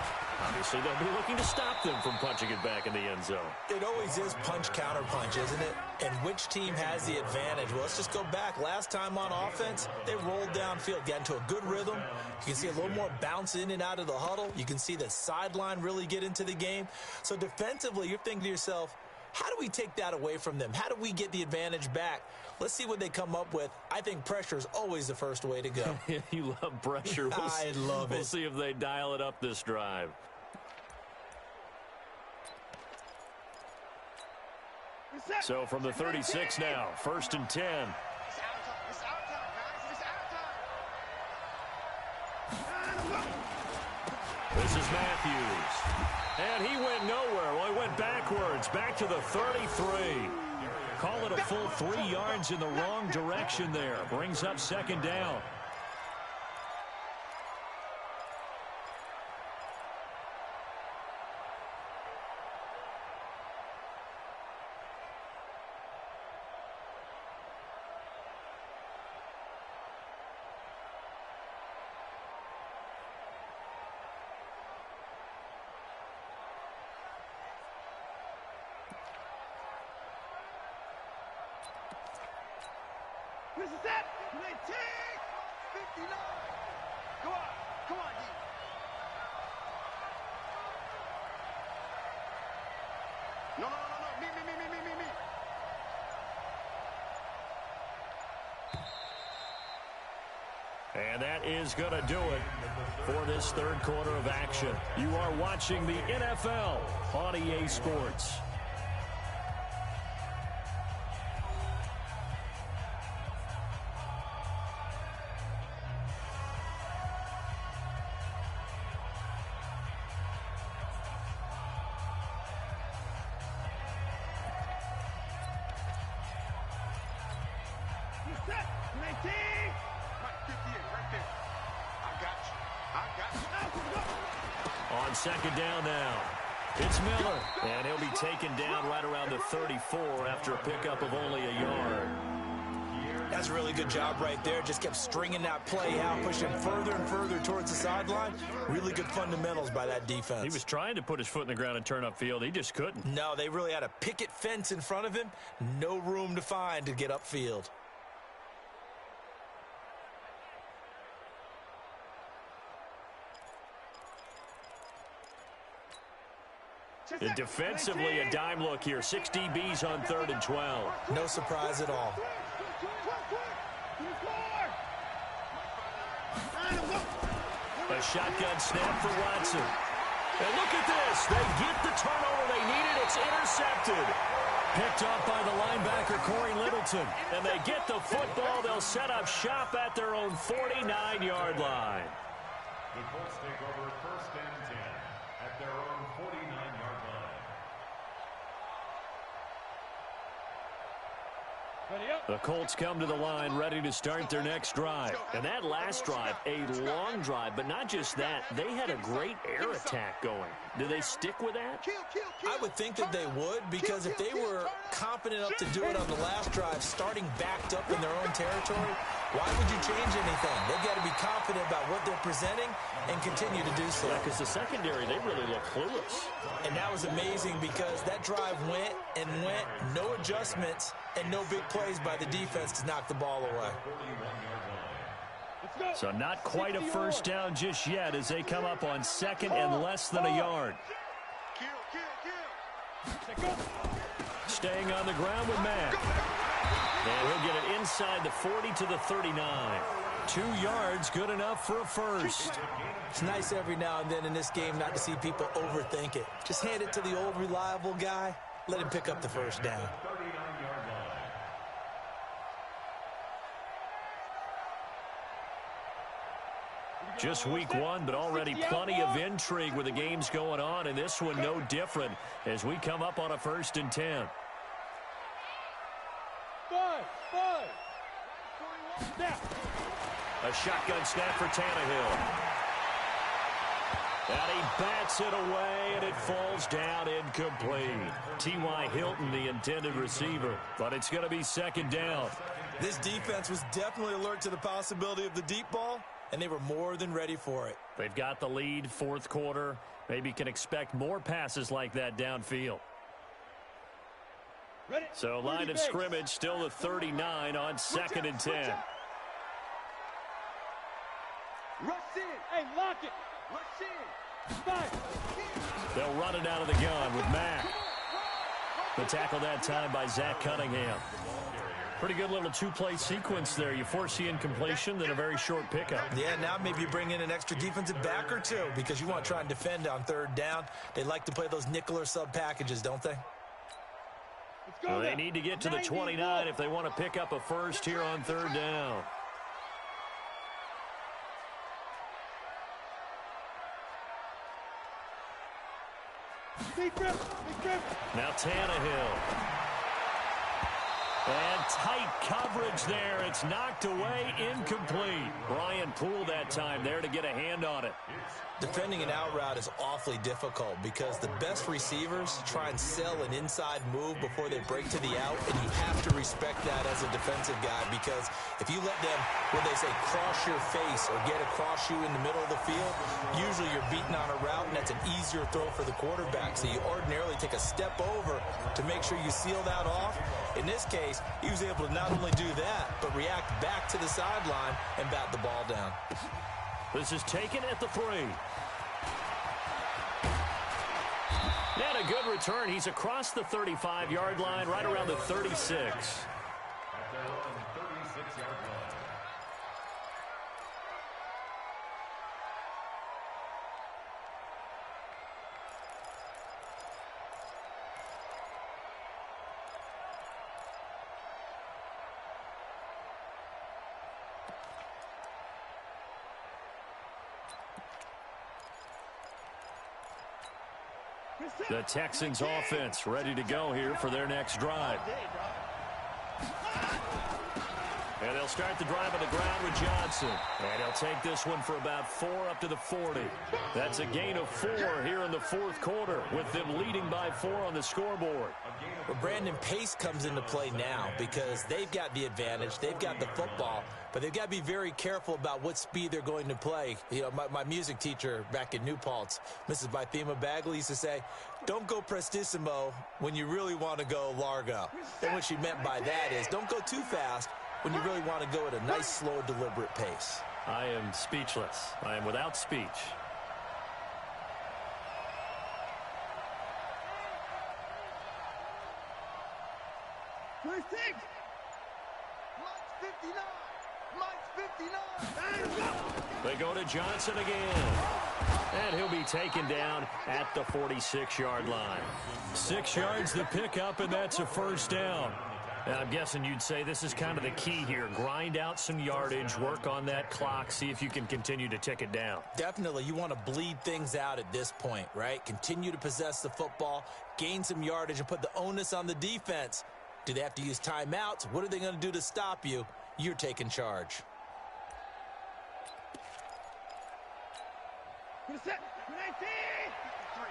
[SPEAKER 2] Obviously, they'll be looking to stop them from punching it back in the end zone.
[SPEAKER 5] It always is punch-counter-punch, isn't it? And which team has the advantage? Well, let's just go back. Last time on offense, they rolled downfield, got into a good rhythm. You can see a little more bounce in and out of the huddle. You can see the sideline really get into the game. So defensively, you're thinking to yourself, how do we take that away from them? How do we get the advantage back? Let's see what they come up with. I think pressure is always the first way to go.
[SPEAKER 2] You love pressure.
[SPEAKER 5] I love it.
[SPEAKER 2] We'll see if they dial it up this drive. So from the 36 now, 1st and 10. This is Matthews. And he went nowhere. Well, he went backwards, back to the 33. Call it a full 3 yards in the wrong direction there. Brings up 2nd down.
[SPEAKER 3] This is it. 59. Come on. Come on, D. No. Me.
[SPEAKER 2] And that is going to do it for this 3rd quarter of action. You are watching the NFL on EA Sports. On 2nd down now, it's Miller, and he'll be taken down right around the 34 after a pickup of only a yard.
[SPEAKER 5] That's a really good job right there. Just kept stringing that play out, pushing further and further towards the sideline. Really good fundamentals by that defense.
[SPEAKER 2] He was trying to put his foot in the ground and turn upfield. He just couldn't.
[SPEAKER 5] No, they really had a picket fence in front of him. No room to find to get upfield.
[SPEAKER 2] And defensively, a dime look here. 6 DBs on 3rd and 12.
[SPEAKER 5] No surprise at all.
[SPEAKER 2] A shotgun snap for Watson. And look at this. They get the turnover they needed. It's intercepted. Picked up by the linebacker, Corey Littleton. And they get the football. They'll set up shop at their own 49-yard line.
[SPEAKER 4] The Colts take over 1st and 10 at their own 49-yard line.
[SPEAKER 2] The Colts come to the line ready to start their next drive. And that last drive, a long drive, but not just that. They had a great air attack going. Do they stick with that?
[SPEAKER 5] I would think that they would, because if they were confident enough to do it on the last drive, starting backed up in their own territory, why would you change anything? They've got to be confident about what they're presenting and continue to do so.
[SPEAKER 2] Yeah, because the secondary, they really look clueless.
[SPEAKER 5] And that was amazing because that drive went and went, no adjustments, and no big plays by the defense to knock the ball away.
[SPEAKER 2] So not quite a first down just yet as they come up on 2nd and less than a yard. Staying on the ground with Mack. And he'll get it inside the 40 to the 39. 2 yards, good enough for a first.
[SPEAKER 5] It's nice every now and then in this game not to see people overthink it. Just hand it to the old reliable guy. Let him pick up the first down.
[SPEAKER 2] Just week 1, but already plenty of intrigue with the games going on, and this one no different as we come up on a 1st and 10. A shotgun snap for Tannehill. And he bats it away, and it falls down incomplete. T.Y. Hilton, the intended receiver, but it's going to be 2nd down.
[SPEAKER 5] This defense was definitely alert to the possibility of the deep ball, and they were more than ready for it.
[SPEAKER 2] They've got the lead, 4th quarter. Maybe can expect more passes like that downfield. So line of scrimmage, still the 39 on 2nd and 10.
[SPEAKER 6] Rush in. Hey, lock it. Rush in. Fight.
[SPEAKER 2] They'll run it out of the gun with Mack. The tackle that time by Zach Cunningham. Pretty good little 2-play sequence there. You force the incompletion, then a very short pickup.
[SPEAKER 5] Yeah, now maybe you bring in an extra defensive back or 2 because you want to try and defend on 3rd down. They like to play those nickel or sub packages, don't they?
[SPEAKER 2] Well, they need to get to the 29 if they want to pick up a first here on 3rd down. Now Tannehill. And tight coverage there. It's knocked away, incomplete. Brian Poole that time there to get a hand on it.
[SPEAKER 5] Defending an out route is awfully difficult because the best receivers try and sell an inside move before they break to the out, and you have to respect that as a defensive guy because if you let them, when they say cross your face or get across you in the middle of the field, usually you're beaten on a route, and that's an easier throw for the quarterback. So you ordinarily take a step over to make sure you seal that off. In this case, he was able to not only do that, but react back to the sideline and bat the ball down.
[SPEAKER 2] This is taken at the 3. And a good return. He's across the 35-yard line, right around the 36.
[SPEAKER 4] At their own 36-yard line.
[SPEAKER 2] The Texans offense ready to go here for their next drive. And they'll start the drive on the ground with Johnson. And he'll take this one for about 4 up to the 40. That's a gain of 4 here in the 4th quarter with them leading by 4 on the scoreboard.
[SPEAKER 5] Well, Brandon, pace comes into play now because they've got the advantage. They've got the football, but they've got to be very careful about what speed they're going to play. You know, my music teacher back in New Paltz, Mrs. Bythema Bagley, used to say, don't go prestissimo when you really want to go largo. And what she meant by that is don't go too fast when you really want to go at a nice, slow, deliberate pace.
[SPEAKER 2] I am speechless. I am without speech.
[SPEAKER 3] 26. Mike's 59. Mike's 59.
[SPEAKER 2] They go to Johnson again. And he'll be taken down at the 46-yard line. 6 yards the pickup, and that's a first down. Now, I'm guessing you'd say this is kind of the key here. Grind out some yardage, work on that clock, see if you can continue to tick it down.
[SPEAKER 5] Definitely. You want to bleed things out at this point, right? Continue to possess the football, gain some yardage, and put the onus on the defense. Do they have to use timeouts? What are they going to do to stop you? You're taking charge.
[SPEAKER 3] Good set. 19. 3.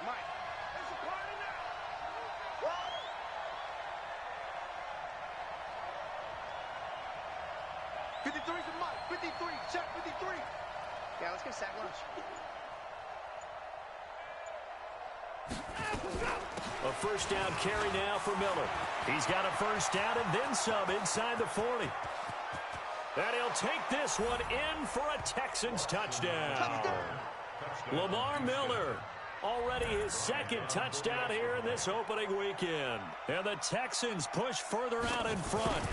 [SPEAKER 3] Mike. It's a party now. What? 53's a Mike. 53. Check 53.
[SPEAKER 7] Yeah, let's get sack lunch.
[SPEAKER 2] A first down carry now for Miller. He's got a first down and then some inside the 40. And he'll take this one in for a Texans touchdown. Lamar Miller, already his second touchdown here in this opening weekend. And the Texans push further out in front.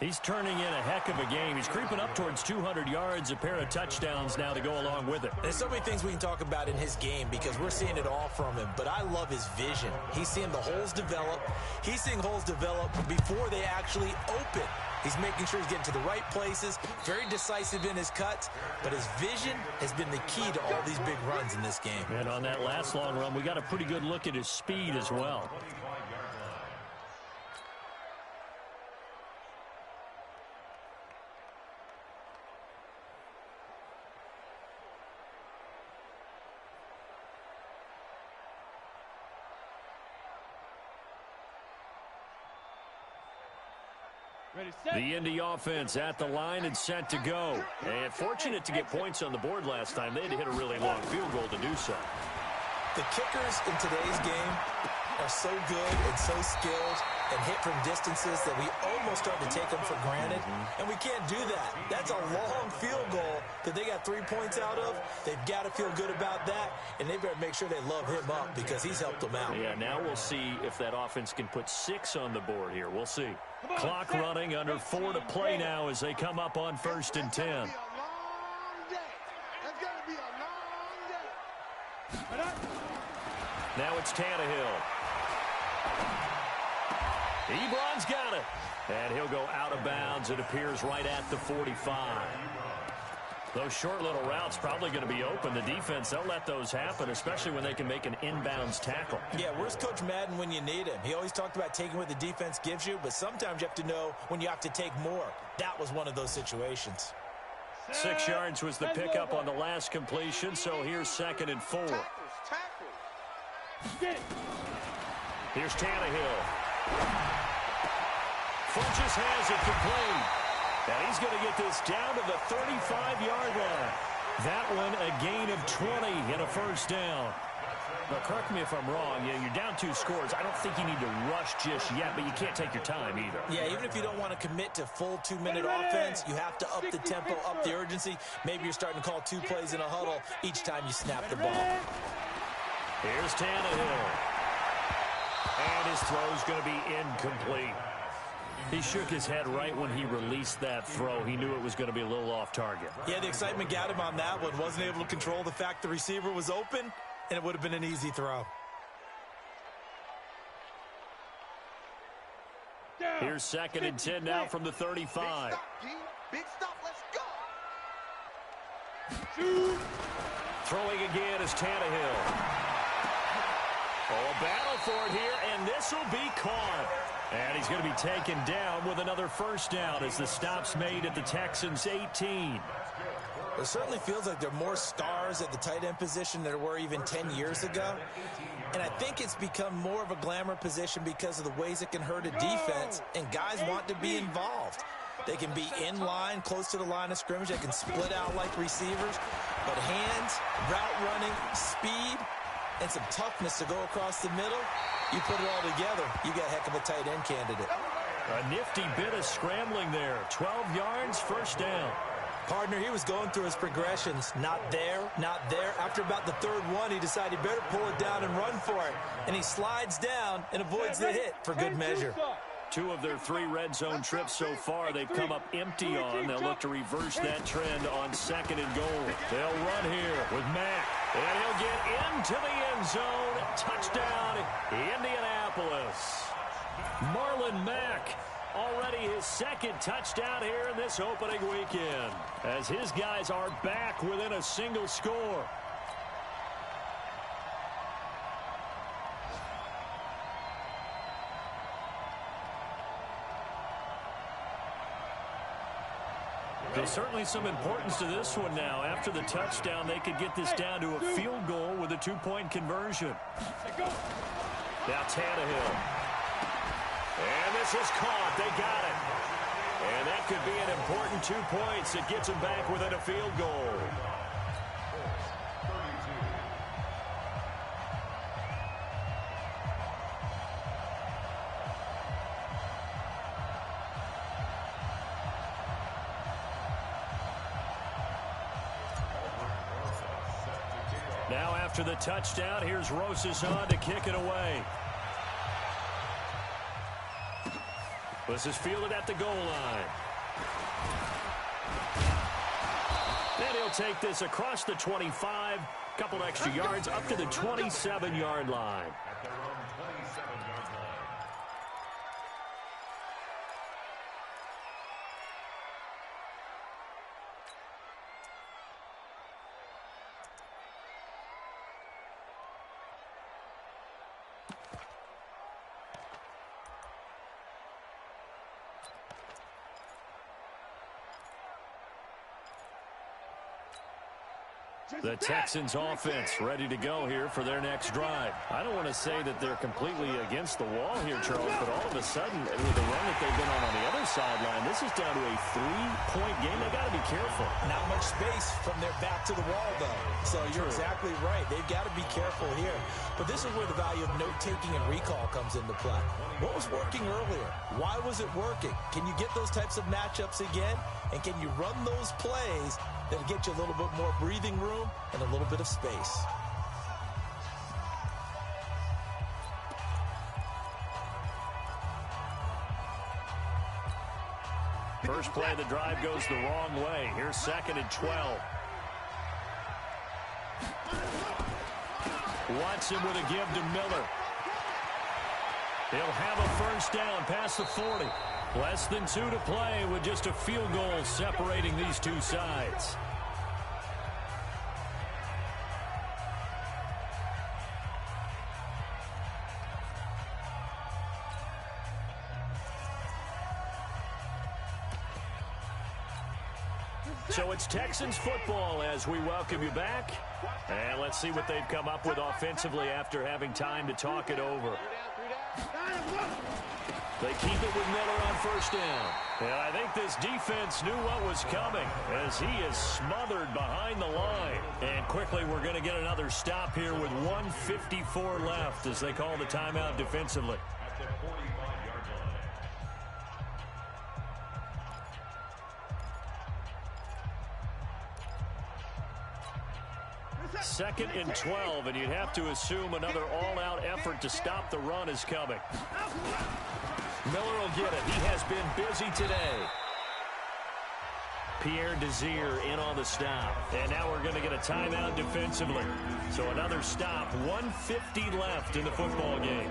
[SPEAKER 2] He's turning in a heck of a game. He's creeping up towards 200 yards, a pair of touchdowns now to go along with it.
[SPEAKER 5] There's so many things we can talk about in his game because we're seeing it all from him, but I love his vision. He's seeing the holes develop. He's seeing holes develop before they actually open. He's making sure he's getting to the right places, very decisive in his cuts, but his vision has been the key to all these big runs in this game.
[SPEAKER 2] And on that last long run, we got a pretty good look at his speed as well. The Indy offense at the line and set to go. And fortunate to get points on the board last time. They had to hit a really long field goal to do so.
[SPEAKER 5] The kickers in today's game are so good and so skilled and hit from distances that we almost start to take them for granted. And we can't do that. That's a long field goal that they got 3 points out of. They've got to feel good about that, and they better make sure they love him up because he's helped them out.
[SPEAKER 2] Yeah, now we'll see if that offense can put 6 on the board here. We'll see. Clock running, under 4 to play now as they come up on 1st and 10.
[SPEAKER 3] That's going to be a long day.
[SPEAKER 2] Now it's Tannehill. Ebron's got it. And he'll go out of bounds. It appears right at the 45. Those short little routes probably going to be open. The defense, they'll let those happen, especially when they can make an inbounds tackle.
[SPEAKER 5] Yeah, where's Coach Madden when you need him? He always talked about taking what the defense gives you, but sometimes you have to know when you have to take more. That was one of those situations.
[SPEAKER 2] 6 yards was the pickup on the last completion, so here's 2nd and 4. Here's Tannehill. Funches has it complete. And he's going to get this down to the 35-yard line. That one a gain of 20 and a first down. Now, correct me if I'm wrong. Yeah, you're down 2 scores. I don't think you need to rush just yet, but you can't take your time either.
[SPEAKER 5] Yeah, even if you don't want to commit to full 2-minute offense, you have to up the tempo, up the urgency. Maybe you're starting to call 2 plays in a huddle each time you snap the ball.
[SPEAKER 2] Here's Tannehill. And his throw's going to be incomplete. He shook his head right when he released that throw. He knew it was going to be a little off target.
[SPEAKER 5] Yeah, the excitement got him on that one. Wasn't able to control the fact the receiver was open, and it would have been an easy throw.
[SPEAKER 2] Here's 2nd and 10 now from the 35.
[SPEAKER 3] Big stop, let's
[SPEAKER 2] go. Throwing again is Tannehill. Oh, a battle for it here, and this will be caught. And he's going to be taken down with another first down as the stop's made at the Texans' 18.
[SPEAKER 5] It certainly feels like there are more stars at the tight end position than there were even 10 years ago. And I think it's become more of a glamour position because of the ways it can hurt a defense, and guys want to be involved. They can be in line, close to the line of scrimmage. They can split out like receivers. But hands, route running, speed, and some toughness to go across the middle, you put it all together, you got a heck of a tight end candidate.
[SPEAKER 2] A nifty bit of scrambling there. 12 yards, first down.
[SPEAKER 5] Partner, he was going through his progressions. Not there, not there. After about the third one, he decided he better pull it down and run for it. And he slides down and avoids the hit for good measure.
[SPEAKER 2] 2 of their 3 red zone trips so far they've come up empty on. They'll look to reverse that trend on 2nd and goal. They'll run here with Mack. And he'll get into the end zone. Touchdown, Indianapolis. Marlon Mack. Already his 2nd touchdown here in this opening weekend, as his guys are back within a single score. There's certainly some importance to this one now. After the touchdown, they could get this down to a field goal with a 2-point conversion. Now Tannehill. And this is caught. They got it. And that could be an important 2 points. It gets them back within a field goal. Now after the touchdown, here's Rosas on to kick it away. This is fielded at the goal line. And he'll take this across the 25, couple extra yards up to the 27-yard line.
[SPEAKER 4] At their own 27-yard line.
[SPEAKER 2] The Texans offense ready to go here for their next drive. I don't want to say that they're completely against the wall here, Charles, but all of a sudden, with the run that they've been on the other sideline, this is down to a 3-point game. They got to be careful.
[SPEAKER 5] Not much space from their back to the wall, though. So you're exactly right. They've got to be careful here. But this is where the value of note-taking and recall comes into play. What was working earlier? Why was it working? Can you get those types of matchups again? And can you run those plays that'll get you a little bit more breathing room and a little bit of space?
[SPEAKER 2] First play of the drive goes the wrong way. Here's 2nd and 12. Watson with a give to Miller. He'll have a first down past the 40. Less than 2 to play with just a field goal separating these two sides. So it's Texans football as we welcome you back. And let's see what they've come up with offensively after having time to talk it over. They keep it with Miller on first down. And I think this defense knew what was coming as he is smothered behind the line. And quickly we're going to get another stop here with 1:54 left as they call the timeout defensively.
[SPEAKER 4] At the 45-yard line.
[SPEAKER 2] 2nd and 12, and you'd have to assume another all-out effort to stop the run is coming. Miller will get it. He has been busy today. Pierre Desir in on the stop. And now we're going to get a timeout defensively. So another stop. 1:50 left in the football game.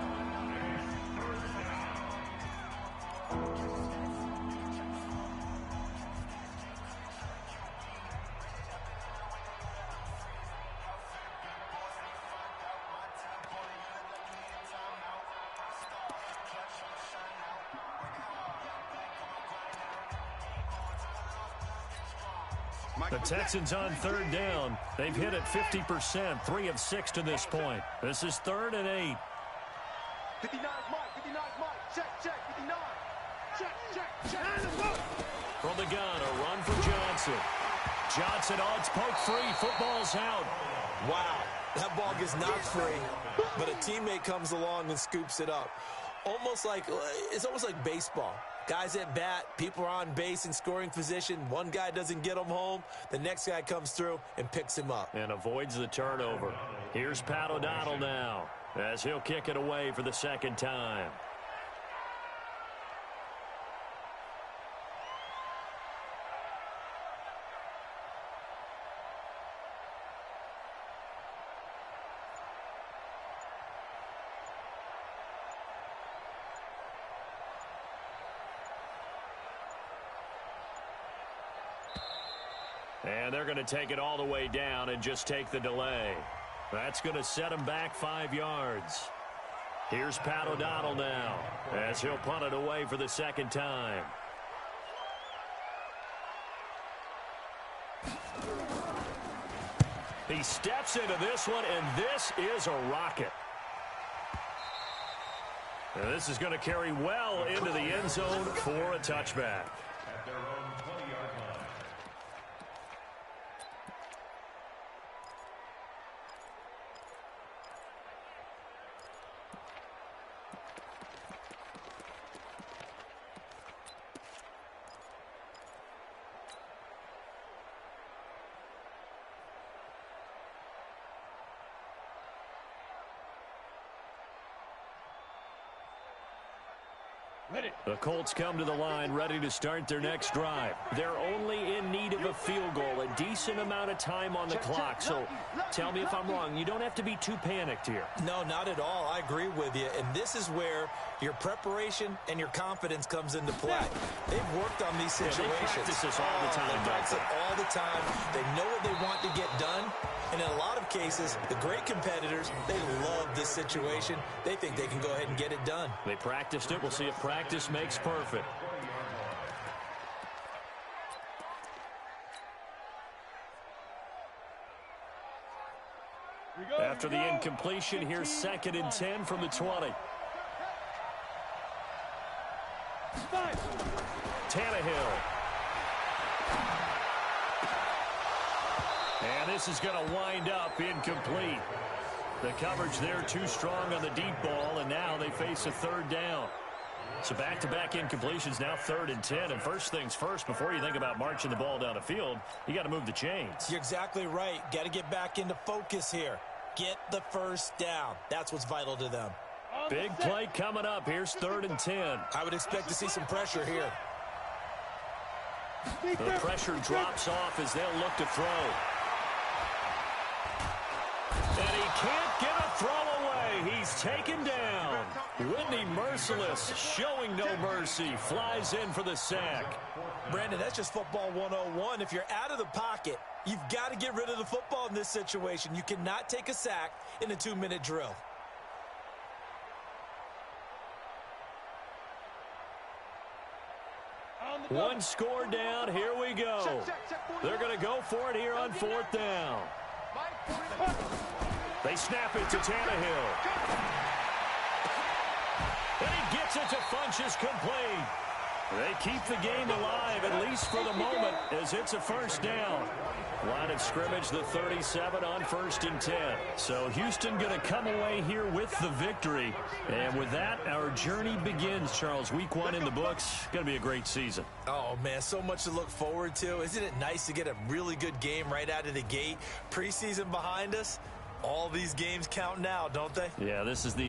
[SPEAKER 2] The Texans on third down. They've hit it 50%, 3 of 6 to this point. This is 3rd and 8.
[SPEAKER 3] 59 Mike, 59 Mike, check, 59. Check.
[SPEAKER 2] From the gun, a run for Johnson. Johnson, oh, it's poked free. Football's out.
[SPEAKER 5] Wow, that ball gets knocked free, but a teammate comes along and scoops it up. It's almost like baseball. Guys at bat, people are on base in scoring position. One guy doesn't get him home. The next guy comes through and picks him up.
[SPEAKER 2] And avoids the turnover. Here's Pat O'Donnell now as he'll kick it away for the second time. And they're going to take it all the way down and just take the delay. That's going to set him back 5 yards. Here's Pat O'Donnell now as he'll punt it away for the second time. He steps into this one, and this is a rocket. And this is going to carry well into the end zone for a touchback.
[SPEAKER 4] At their own 20-yard line.
[SPEAKER 2] The Colts come to the line ready to start their next drive. They're only in need of a field goal, a decent amount of time on the clock. So tell me if I'm wrong. You don't have to be too panicked here.
[SPEAKER 5] No, not at all. I agree with you. And this is where your preparation and your confidence comes into play. They've worked on these situations.
[SPEAKER 2] Yeah, they practice this all the time.
[SPEAKER 5] They practice it all the time. They know what they want to get done. And in a lot of cases, the great competitors, they love this situation. They think they can go ahead and get it done.
[SPEAKER 2] They practiced it. We'll see if practice makes perfect. After the incompletion, here's 2nd and 10 from the 20. Tannehill. And this is going to wind up incomplete. The coverage there too strong on the deep ball, and now they face a 3rd down. So back-to-back incompletions, now 3rd and 10. And first things first, before you think about marching the ball down the field, you got to move the chains.
[SPEAKER 5] You're exactly right. Got to get back into focus here. Get the first down. That's what's vital to them.
[SPEAKER 2] Big play coming up. Here's 3rd and 10.
[SPEAKER 5] I would expect to see some pressure here.
[SPEAKER 2] The pressure drops off as they'll look to throw. And he can't get a throw away. He's taken down. Whitney Merciless, showing no mercy, flies in for the sack.
[SPEAKER 5] Brandon, that's just football 101. If you're out of the pocket, you've got to get rid of the football in this situation. You cannot take a sack in a 2-minute drill.
[SPEAKER 2] One score down. Here we go. They're going to go for it here on 4th down. They snap it to Tannehill. And he gets it to Funchess complete. They keep the game alive, at least for the moment, as it's a 1st down. Line of scrimmage, the 37 on 1st and 10. So Houston going to come away here with the victory. And with that, our journey begins, Charles. Week 1 in the books. Going to be a great season.
[SPEAKER 5] Oh, man, so much to look forward to. Isn't it nice to get a really good game right out of the gate? Preseason behind us. All these games count now, don't they?
[SPEAKER 2] Yeah, this is the